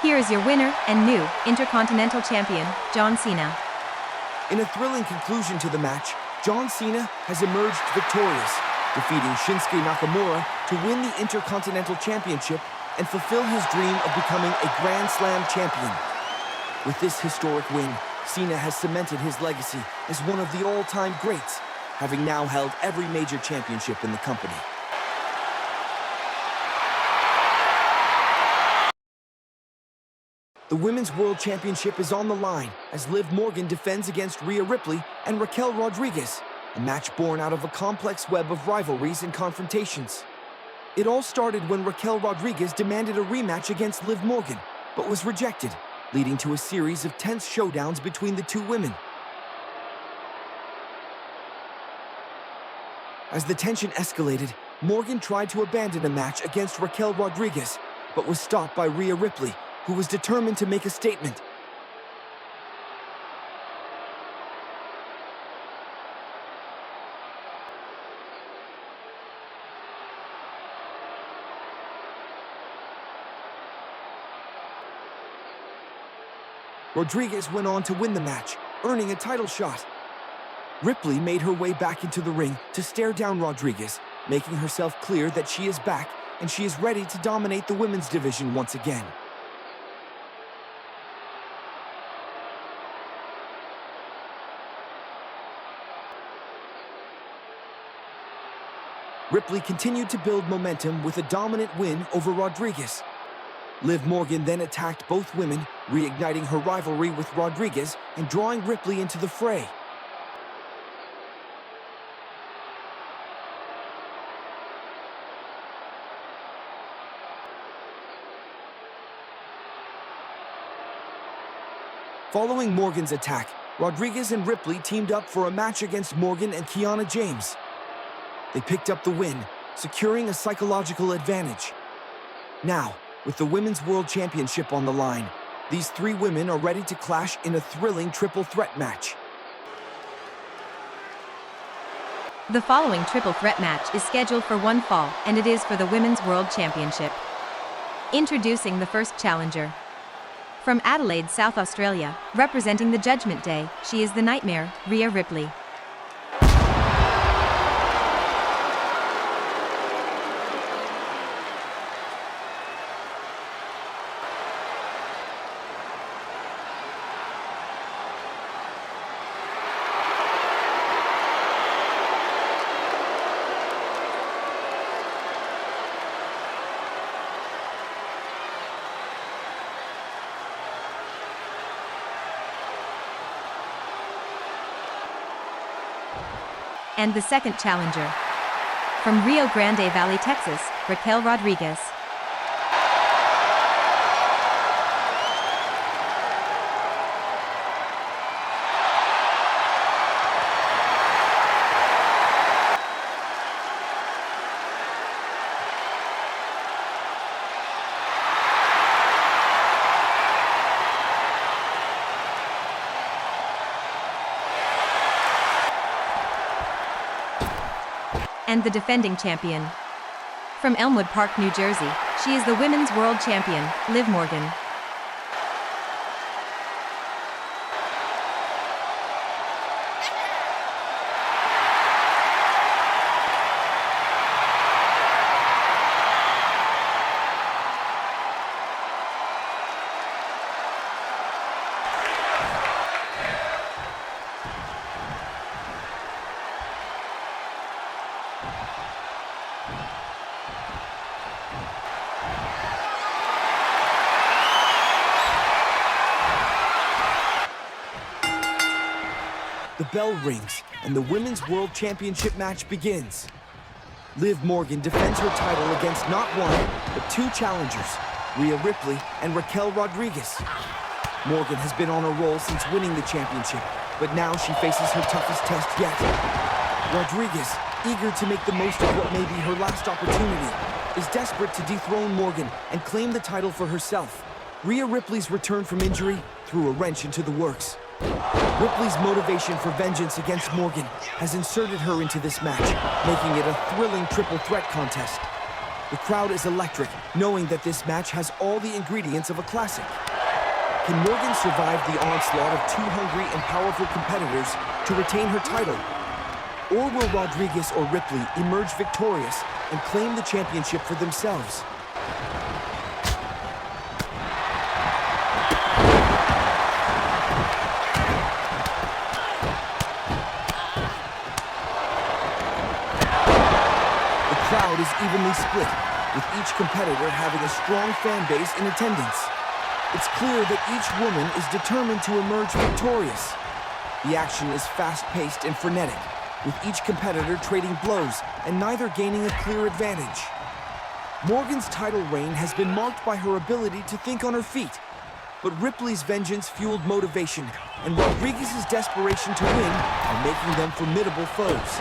Here is your winner and new Intercontinental Champion, John Cena. In a thrilling conclusion to the match, John Cena has emerged victorious, defeating Shinsuke Nakamura to win the Intercontinental Championship and fulfill his dream of becoming a Grand Slam champion. With this historic win, Cena has cemented his legacy as one of the all-time greats, having now held every major championship in the company. The Women's World Championship is on the line as Liv Morgan defends against Rhea Ripley and Raquel Rodriguez, a match born out of a complex web of rivalries and confrontations. It all started when Raquel Rodriguez demanded a rematch against Liv Morgan, but was rejected, leading to a series of tense showdowns between the two women. As the tension escalated, Morgan tried to abandon a match against Raquel Rodriguez, but was stopped by Rhea Ripley, who was determined to make a statement. Rodriguez went on to win the match, earning a title shot. Ripley made her way back into the ring to stare down Rodriguez, making herself clear that she is back and she is ready to dominate the women's division once again. Ripley continued to build momentum with a dominant win over Rodriguez. Liv Morgan then attacked both women, reigniting her rivalry with Rodriguez and drawing Ripley into the fray. Following Morgan's attack, Rodriguez and Ripley teamed up for a match against Morgan and Kiana James. They picked up the win, securing a psychological advantage. Now, with the Women's World Championship on the line, these three women are ready to clash in a thrilling triple threat match. The following triple threat match is scheduled for one fall, and it is for the Women's World Championship. Introducing the first challenger. From Adelaide, South Australia, representing the Judgment Day, she is the Nightmare, Rhea Ripley. And the second challenger. From Rio Grande Valley, Texas, Raquel Rodriguez. And the defending champion. From Elmwood Park, New Jersey, she is the Women's World Champion, Liv Morgan. The bell rings, and the Women's World Championship match begins. Liv Morgan defends her title against not one, but two challengers, Rhea Ripley and Raquel Rodriguez. Morgan has been on a roll since winning the championship, but now she faces her toughest test yet. Rodriguez, eager to make the most of what may be her last opportunity, is desperate to dethrone Morgan and claim the title for herself. Rhea Ripley's return from injury threw a wrench into the works. Ripley's motivation for vengeance against Morgan has inserted her into this match, making it a thrilling triple threat contest. The crowd is electric, knowing that this match has all the ingredients of a classic. Can Morgan survive the onslaught of two hungry and powerful competitors to retain her title? Or will Rodriguez or Ripley emerge victorious and claim the championship for themselves? The crowd is evenly split, with each competitor having a strong fan base in attendance. It's clear that each woman is determined to emerge victorious. The action is fast-paced and frenetic, with each competitor trading blows and neither gaining a clear advantage. Morgan's title reign has been marked by her ability to think on her feet, but Ripley's vengeance-fueled motivation and Rodriguez's desperation to win are making them formidable foes.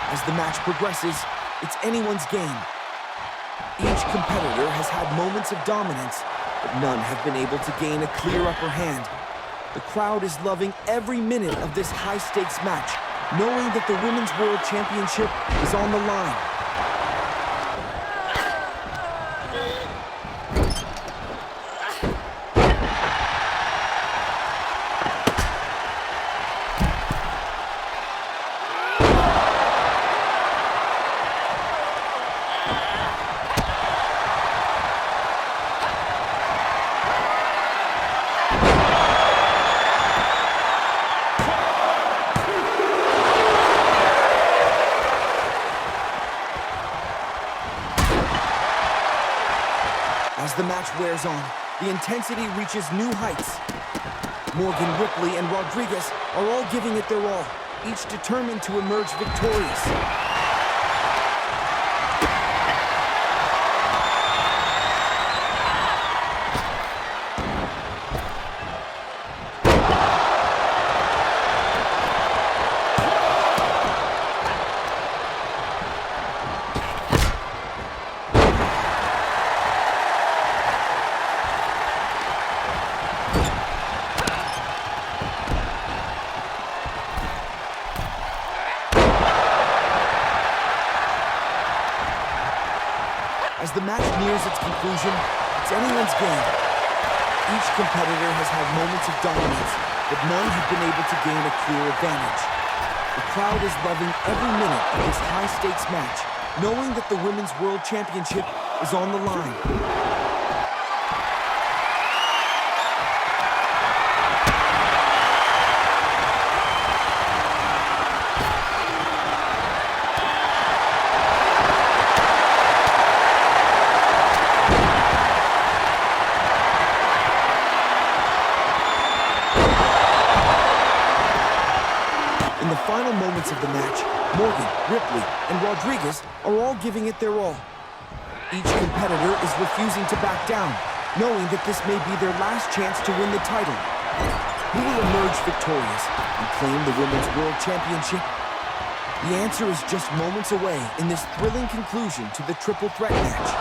As the match progresses, it's anyone's game. Each competitor has had moments of dominance, but none have been able to gain a clear upper hand. The crowd is loving every minute of this high-stakes match, knowing that the Women's World Championship is on the line. As the match wears on, the intensity reaches new heights. Morgan, Ripley, and Rodriguez are all giving it their all, each determined to emerge victorious. As the match nears its conclusion, it's anyone's game. Each competitor has had moments of dominance, but none have been able to gain a clear advantage. The crowd is loving every minute of this high-stakes match, knowing that the Women's World Championship is on the line. In the final moments of the match, Morgan, Ripley, and Rodriguez are all giving it their all. Each competitor is refusing to back down, knowing that this may be their last chance to win the title. Who will emerge victorious and claim the Women's World Championship? The answer is just moments away in this thrilling conclusion to the triple threat match.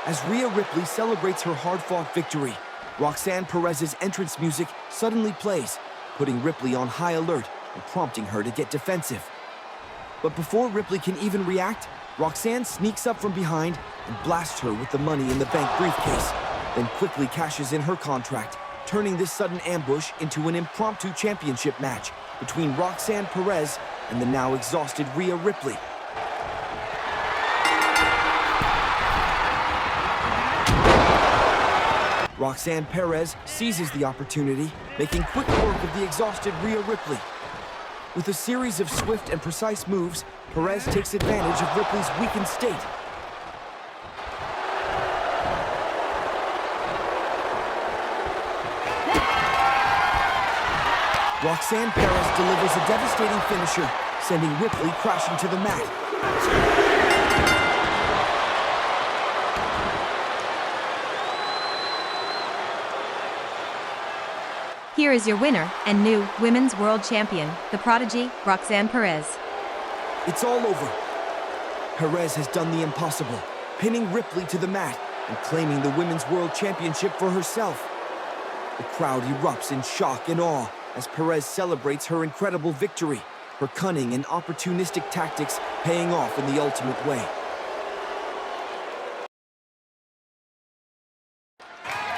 As Rhea Ripley celebrates her hard-fought victory, Roxanne Perez's entrance music suddenly plays, putting Ripley on high alert and prompting her to get defensive. But before Ripley can even react, Roxanne sneaks up from behind and blasts her with the Money in the Bank briefcase, then quickly cashes in her contract, turning this sudden ambush into an impromptu championship match between Roxanne Perez and the now exhausted Rhea Ripley. Roxanne Perez seizes the opportunity, making quick work of the exhausted Rhea Ripley. With a series of swift and precise moves, Perez takes advantage of Ripley's weakened state. Roxanne Perez delivers a devastating finisher, sending Ripley crashing to the mat. Here is your winner and new Women's World Champion, the prodigy, Roxanne Perez. It's all over. Perez has done the impossible, pinning Ripley to the mat and claiming the Women's World Championship for herself. The crowd erupts in shock and awe as Perez celebrates her incredible victory, her cunning and opportunistic tactics paying off in the ultimate way.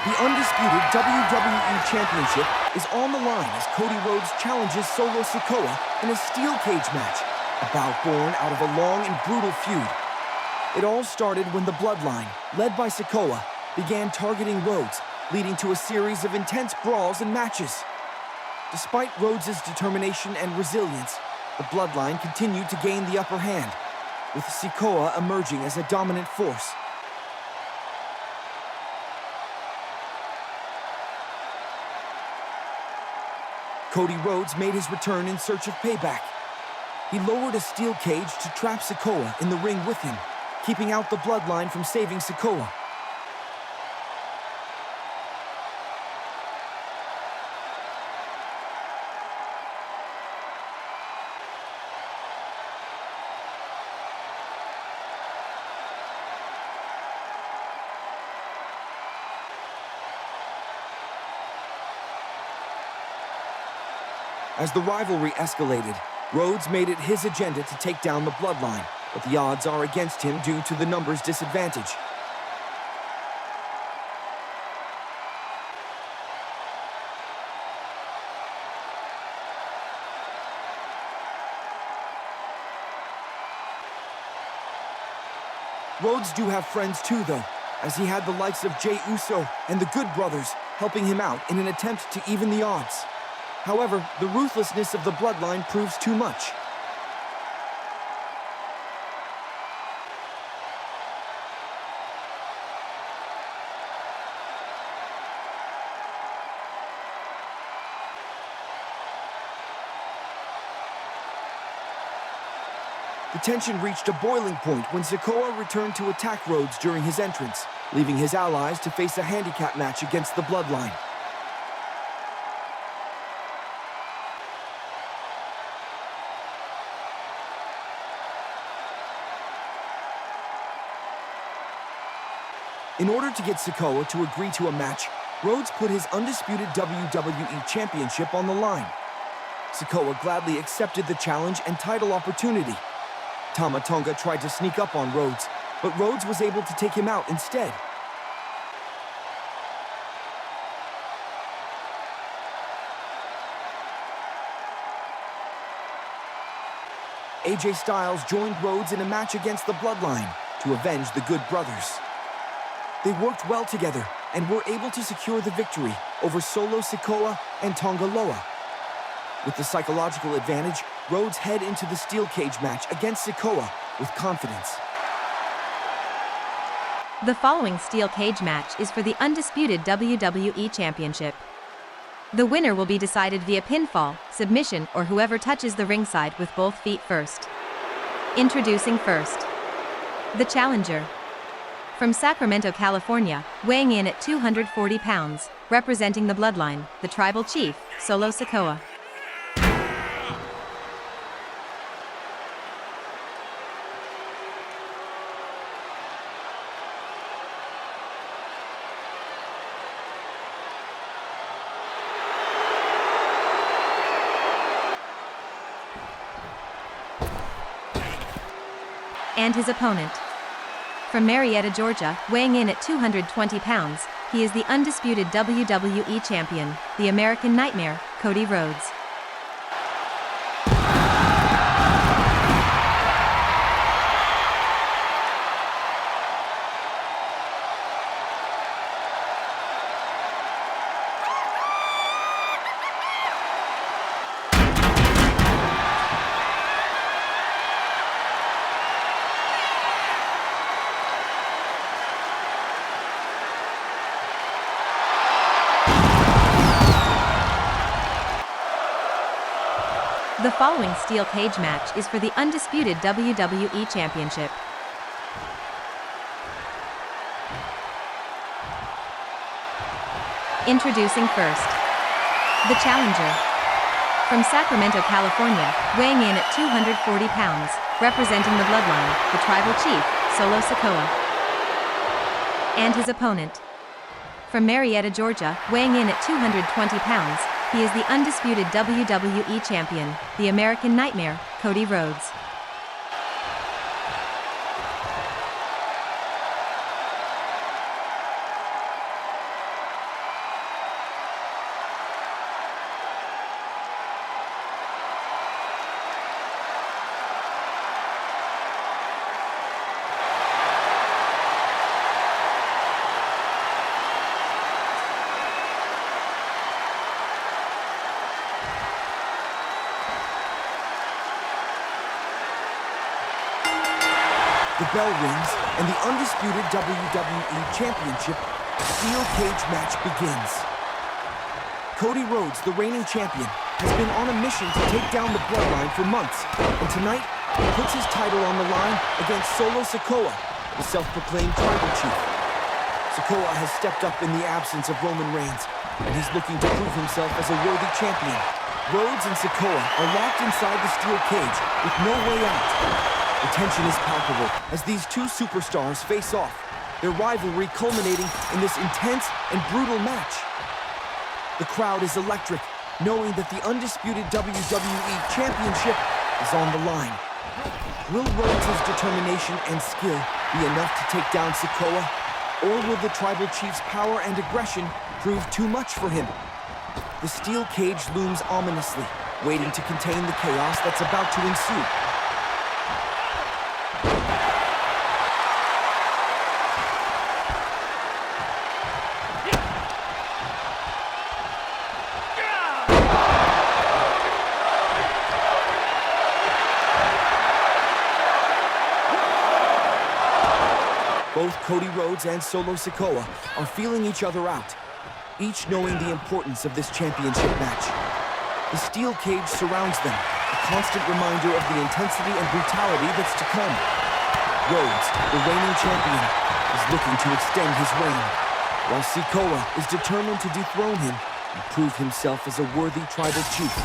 The undisputed WWE Championship is on the line as Cody Rhodes challenges Solo Sikoa in a steel cage match, a bout born out of a long and brutal feud. It all started when the Bloodline, led by Sikoa, began targeting Rhodes, leading to a series of intense brawls and matches. Despite Rhodes' determination and resilience, the Bloodline continued to gain the upper hand, with Sikoa emerging as a dominant force. Cody Rhodes made his return in search of payback. He lowered a steel cage to trap Sikoa in the ring with him, keeping out the Bloodline from saving Sikoa. As the rivalry escalated, Rhodes made it his agenda to take down the Bloodline, but the odds are against him due to the numbers disadvantage. Rhodes do have friends too, though, as he had the likes of Jey Uso and the Good Brothers helping him out in an attempt to even the odds. However, the ruthlessness of the Bloodline proves too much. The tension reached a boiling point when Sikoa returned to attack Rhodes during his entrance, leaving his allies to face a handicap match against the Bloodline. In order to get Sikoa to agree to a match, Rhodes put his undisputed WWE Championship on the line. Sikoa gladly accepted the challenge and title opportunity. Tama Tonga tried to sneak up on Rhodes, but Rhodes was able to take him out instead. AJ Styles joined Rhodes in a match against the Bloodline to avenge the Good Brothers. They worked well together and were able to secure the victory over Solo Sikoa and Tonga Loa. With the psychological advantage, Rhodes head into the steel cage match against Sikoa with confidence. The following steel cage match is for the undisputed WWE Championship. The winner will be decided via pinfall, submission, or whoever touches the ringside with both feet first. Introducing first, the challenger. From Sacramento, California, weighing in at 240 pounds, representing the Bloodline, the Tribal Chief, Solo Sikoa. And his opponent. From Marietta, Georgia, weighing in at 220 pounds, he is the undisputed WWE Champion, the American Nightmare, Cody Rhodes. The following steel cage match is for the undisputed WWE Championship. Introducing first, the challenger. From Sacramento, California, weighing in at 240 pounds, representing the bloodline, the tribal chief, Solo Sikoa. And his opponent. From Marietta, Georgia, weighing in at 220 pounds, he is the undisputed WWE Champion, the American Nightmare, Cody Rhodes. The bell rings, and the undisputed WWE Championship steel cage match begins. Cody Rhodes, the reigning champion, has been on a mission to take down the bloodline for months, and tonight he puts his title on the line against Solo Sikoa, the self-proclaimed tribal chief. Sikoa has stepped up in the absence of Roman Reigns, and he's looking to prove himself as a worthy champion. Rhodes and Sikoa are locked inside the steel cage with no way out. The tension is palpable as these two superstars face off, their rivalry culminating in this intense and brutal match. The crowd is electric, knowing that the undisputed WWE Championship is on the line. Will Rhodes' determination and skill be enough to take down Sikoa, or will the tribal chief's power and aggression prove too much for him? The steel cage looms ominously, waiting to contain the chaos that's about to ensue. Both Cody Rhodes and Solo Sikoa are feeling each other out, each knowing the importance of this championship match. The steel cage surrounds them, a constant reminder of the intensity and brutality that's to come. Rhodes, the reigning champion, is looking to extend his reign, while Sikoa is determined to dethrone him and prove himself as a worthy tribal chief.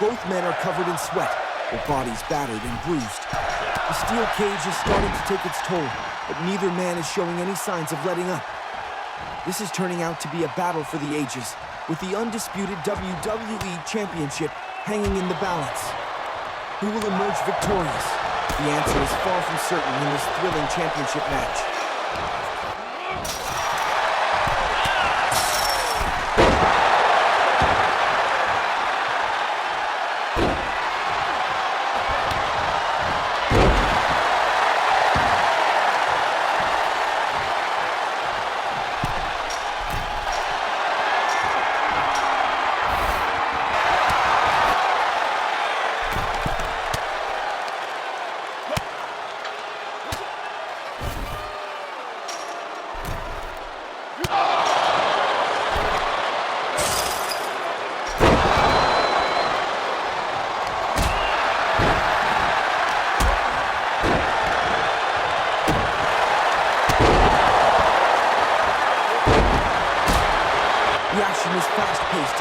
Both men are covered in sweat, their bodies battered and bruised. The steel cage is starting to take its toll, but neither man is showing any signs of letting up. This is turning out to be a battle for the ages, with the undisputed WWE Championship hanging in the balance. Who will emerge victorious? The answer is far from certain in this thrilling championship match.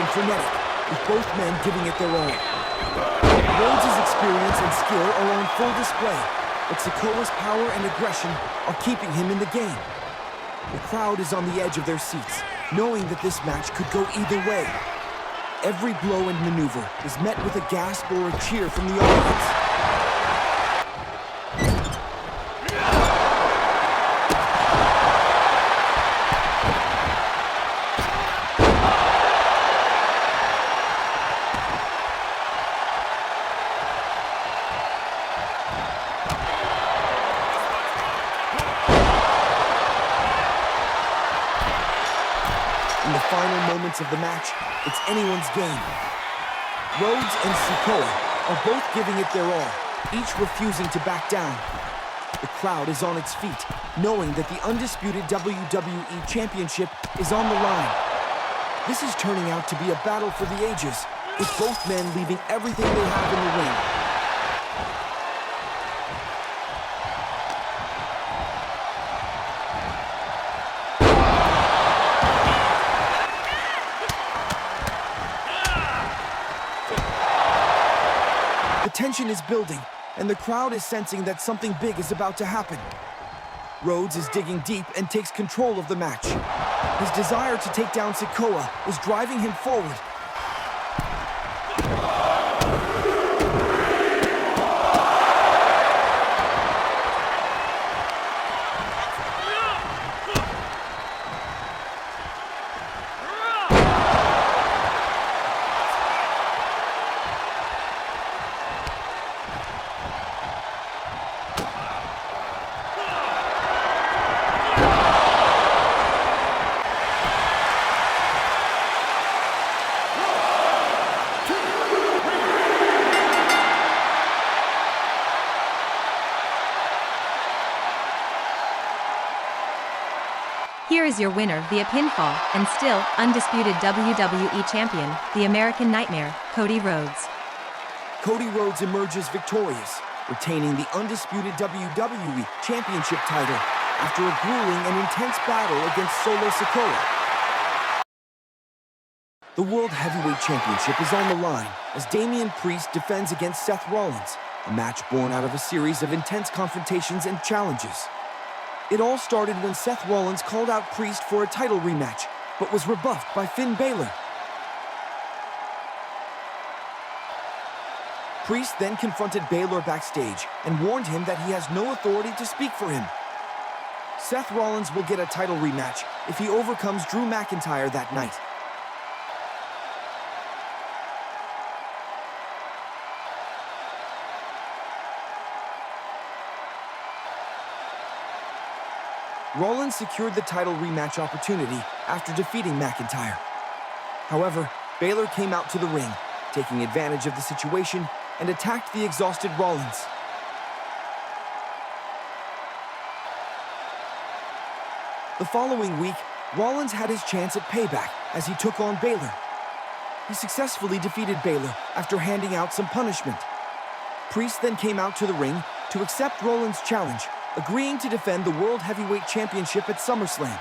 And frenetic, with both men giving it their all. Rhodes' experience and skill are on full display, but Sikoa's power and aggression are keeping him in the game. The crowd is on the edge of their seats, knowing that this match could go either way. Every blow and maneuver is met with a gasp or a cheer from the audience. In the final moments of the match, it's anyone's game. Rhodes and Sikoa are both giving it their all, each refusing to back down. The crowd is on its feet, knowing that the undisputed WWE Championship is on the line. This is turning out to be a battle for the ages, with both men leaving everything they have in the ring. The tension is building, and the crowd is sensing that something big is about to happen. Rhodes is digging deep and takes control of the match. His desire to take down Sikoa is driving him forward. Here is your winner via pinfall, and still, undisputed WWE Champion, the American Nightmare, Cody Rhodes. Cody Rhodes emerges victorious, retaining the undisputed WWE Championship title after a grueling and intense battle against Solo Sikoa. The World Heavyweight Championship is on the line as Damian Priest defends against Seth Rollins, a match born out of a series of intense confrontations and challenges. It all started when Seth Rollins called out Priest for a title rematch, but was rebuffed by Finn Balor. Priest then confronted Balor backstage and warned him that he has no authority to speak for him. Seth Rollins will get a title rematch if he overcomes Drew McIntyre that night. Rollins secured the title rematch opportunity after defeating McIntyre. However, Balor came out to the ring, taking advantage of the situation and attacked the exhausted Rollins. The following week, Rollins had his chance at payback as he took on Balor. He successfully defeated Balor after handing out some punishment. Priest then came out to the ring to accept Rollins' challenge, agreeing to defend the World Heavyweight Championship at SummerSlam.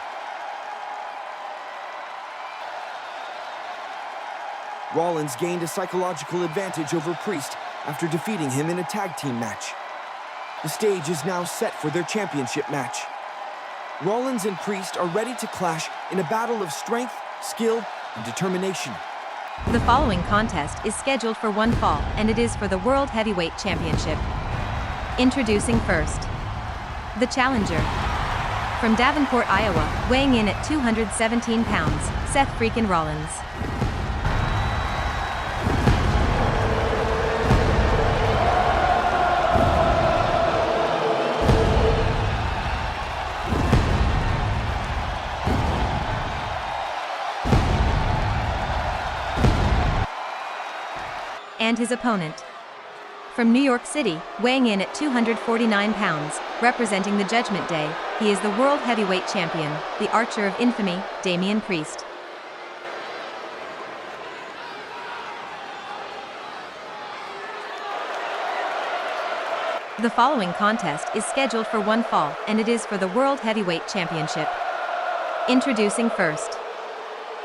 Rollins gained a psychological advantage over Priest after defeating him in a tag team match. The stage is now set for their championship match. Rollins and Priest are ready to clash in a battle of strength, skill, and determination. The following contest is scheduled for one fall, and it is for the World Heavyweight Championship. Introducing first, the challenger. From Davenport, Iowa, weighing in at 217 pounds, Seth freakin' Rollins. And his opponent. From New York City, weighing in at 249 pounds, representing the Judgment Day, he is the World Heavyweight Champion, the Archer of Infamy, Damian Priest. The following contest is scheduled for one fall, and it is for the World Heavyweight Championship. Introducing first,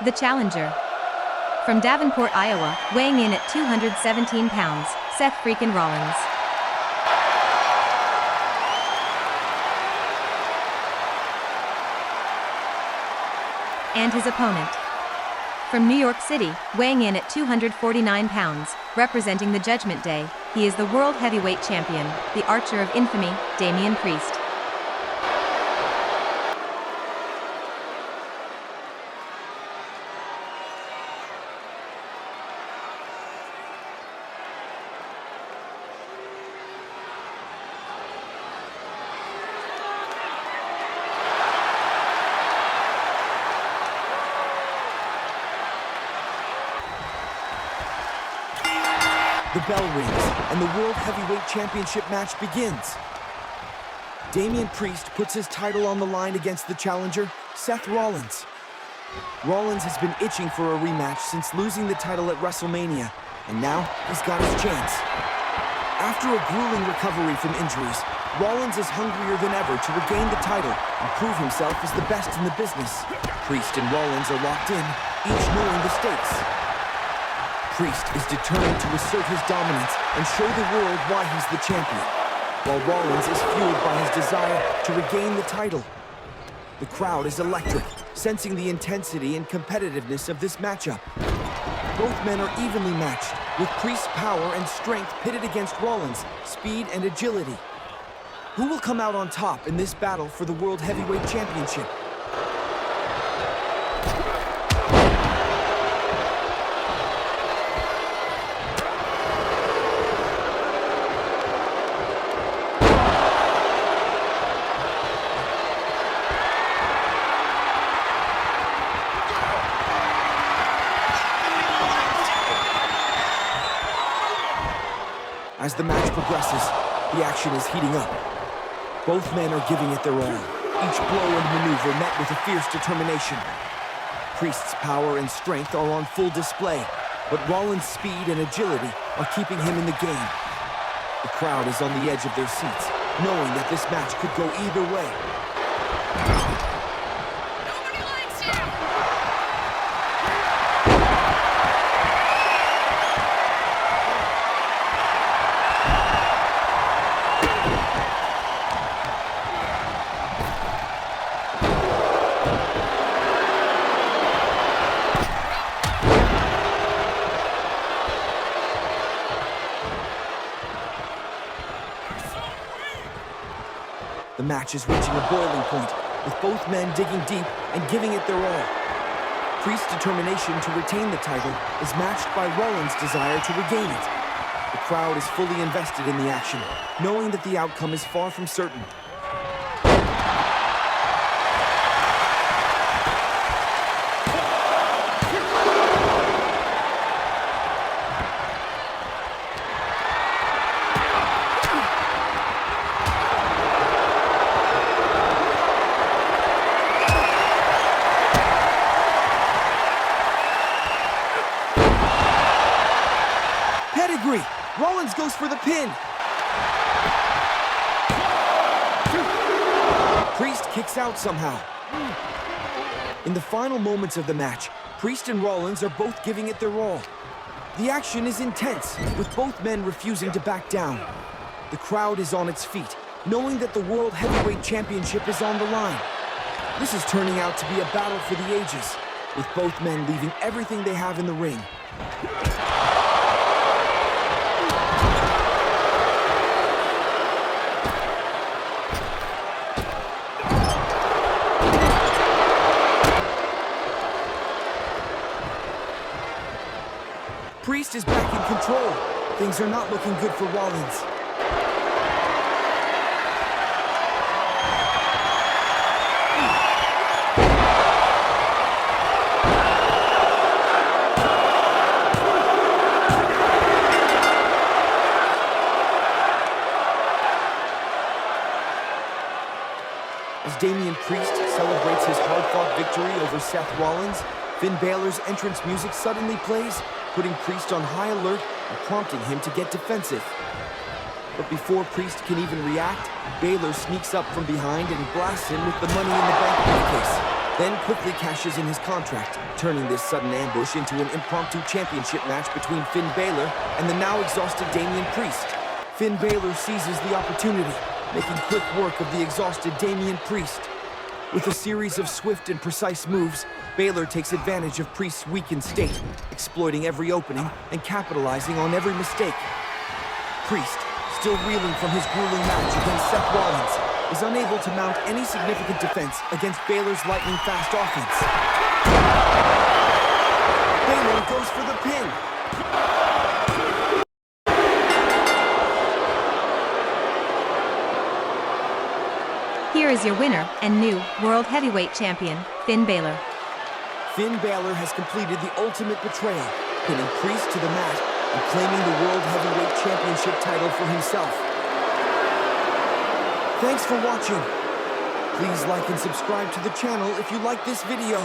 the challenger. From Davenport, Iowa, weighing in at 217 pounds, Seth freakin' Rollins. and his opponent. From New York City, weighing in at 249 pounds, representing the Judgment Day, he is the World Heavyweight Champion, the Archer of Infamy, Damian Priest. The bell rings, and the World Heavyweight Championship match begins. Damian Priest puts his title on the line against the challenger, Seth Rollins. Rollins has been itching for a rematch since losing the title at WrestleMania, and now he's got his chance. After a grueling recovery from injuries, Rollins is hungrier than ever to regain the title and prove himself as the best in the business. Priest and Rollins are locked in, each knowing the stakes. Priest is determined to assert his dominance and show the world why he's the champion, while Rollins is fueled by his desire to regain the title. The crowd is electric, sensing the intensity and competitiveness of this matchup. Both men are evenly matched, with Priest's power and strength pitted against Rollins' speed and agility. Who will come out on top in this battle for the World Heavyweight Championship? As the match progresses, the action is heating up. Both men are giving it their all, each blow and maneuver met with a fierce determination. Priest's power and strength are on full display, but Rollins' speed and agility are keeping him in the game. The crowd is on the edge of their seats, knowing that this match could go either way. Nobody likes you! The match is reaching a boiling point, with both men digging deep and giving it their all. Priest's determination to retain the title is matched by Rollins' desire to regain it. The crowd is fully invested in the action, knowing that the outcome is far from certain. Rollins goes for the pin. Priest kicks out somehow. In the final moments of the match, Priest and Rollins are both giving it their all. The action is intense, with both men refusing to back down. The crowd is on its feet, knowing that the World Heavyweight Championship is on the line. This is turning out to be a battle for the ages, with both men leaving everything they have in the ring. Priest is back in control. Things are not looking good for Rollins. As Damian Priest celebrates his hard-fought victory over Seth Rollins, Finn Balor's entrance music suddenly plays, putting Priest on high alert and prompting him to get defensive. But before Priest can even react, Balor sneaks up from behind and blasts him with the Money in the Bank briefcase, then quickly cashes in his contract, turning this sudden ambush into an impromptu championship match between Finn Balor and the now exhausted Damian Priest. Finn Balor seizes the opportunity, making quick work of the exhausted Damian Priest. With a series of swift and precise moves, Balor takes advantage of Priest's weakened state, exploiting every opening and capitalizing on every mistake. Priest, still reeling from his grueling match against Seth Rollins, is unable to mount any significant defense against Balor's lightning-fast offense. Balor goes for the pin. Here is your winner and new World Heavyweight Champion, Finn Balor. Finn Balor has completed the ultimate betrayal, pinning Priest to the mat and claiming the World Heavyweight Championship title for himself. Thanks for watching. Please like and subscribe to the channel if you like this video.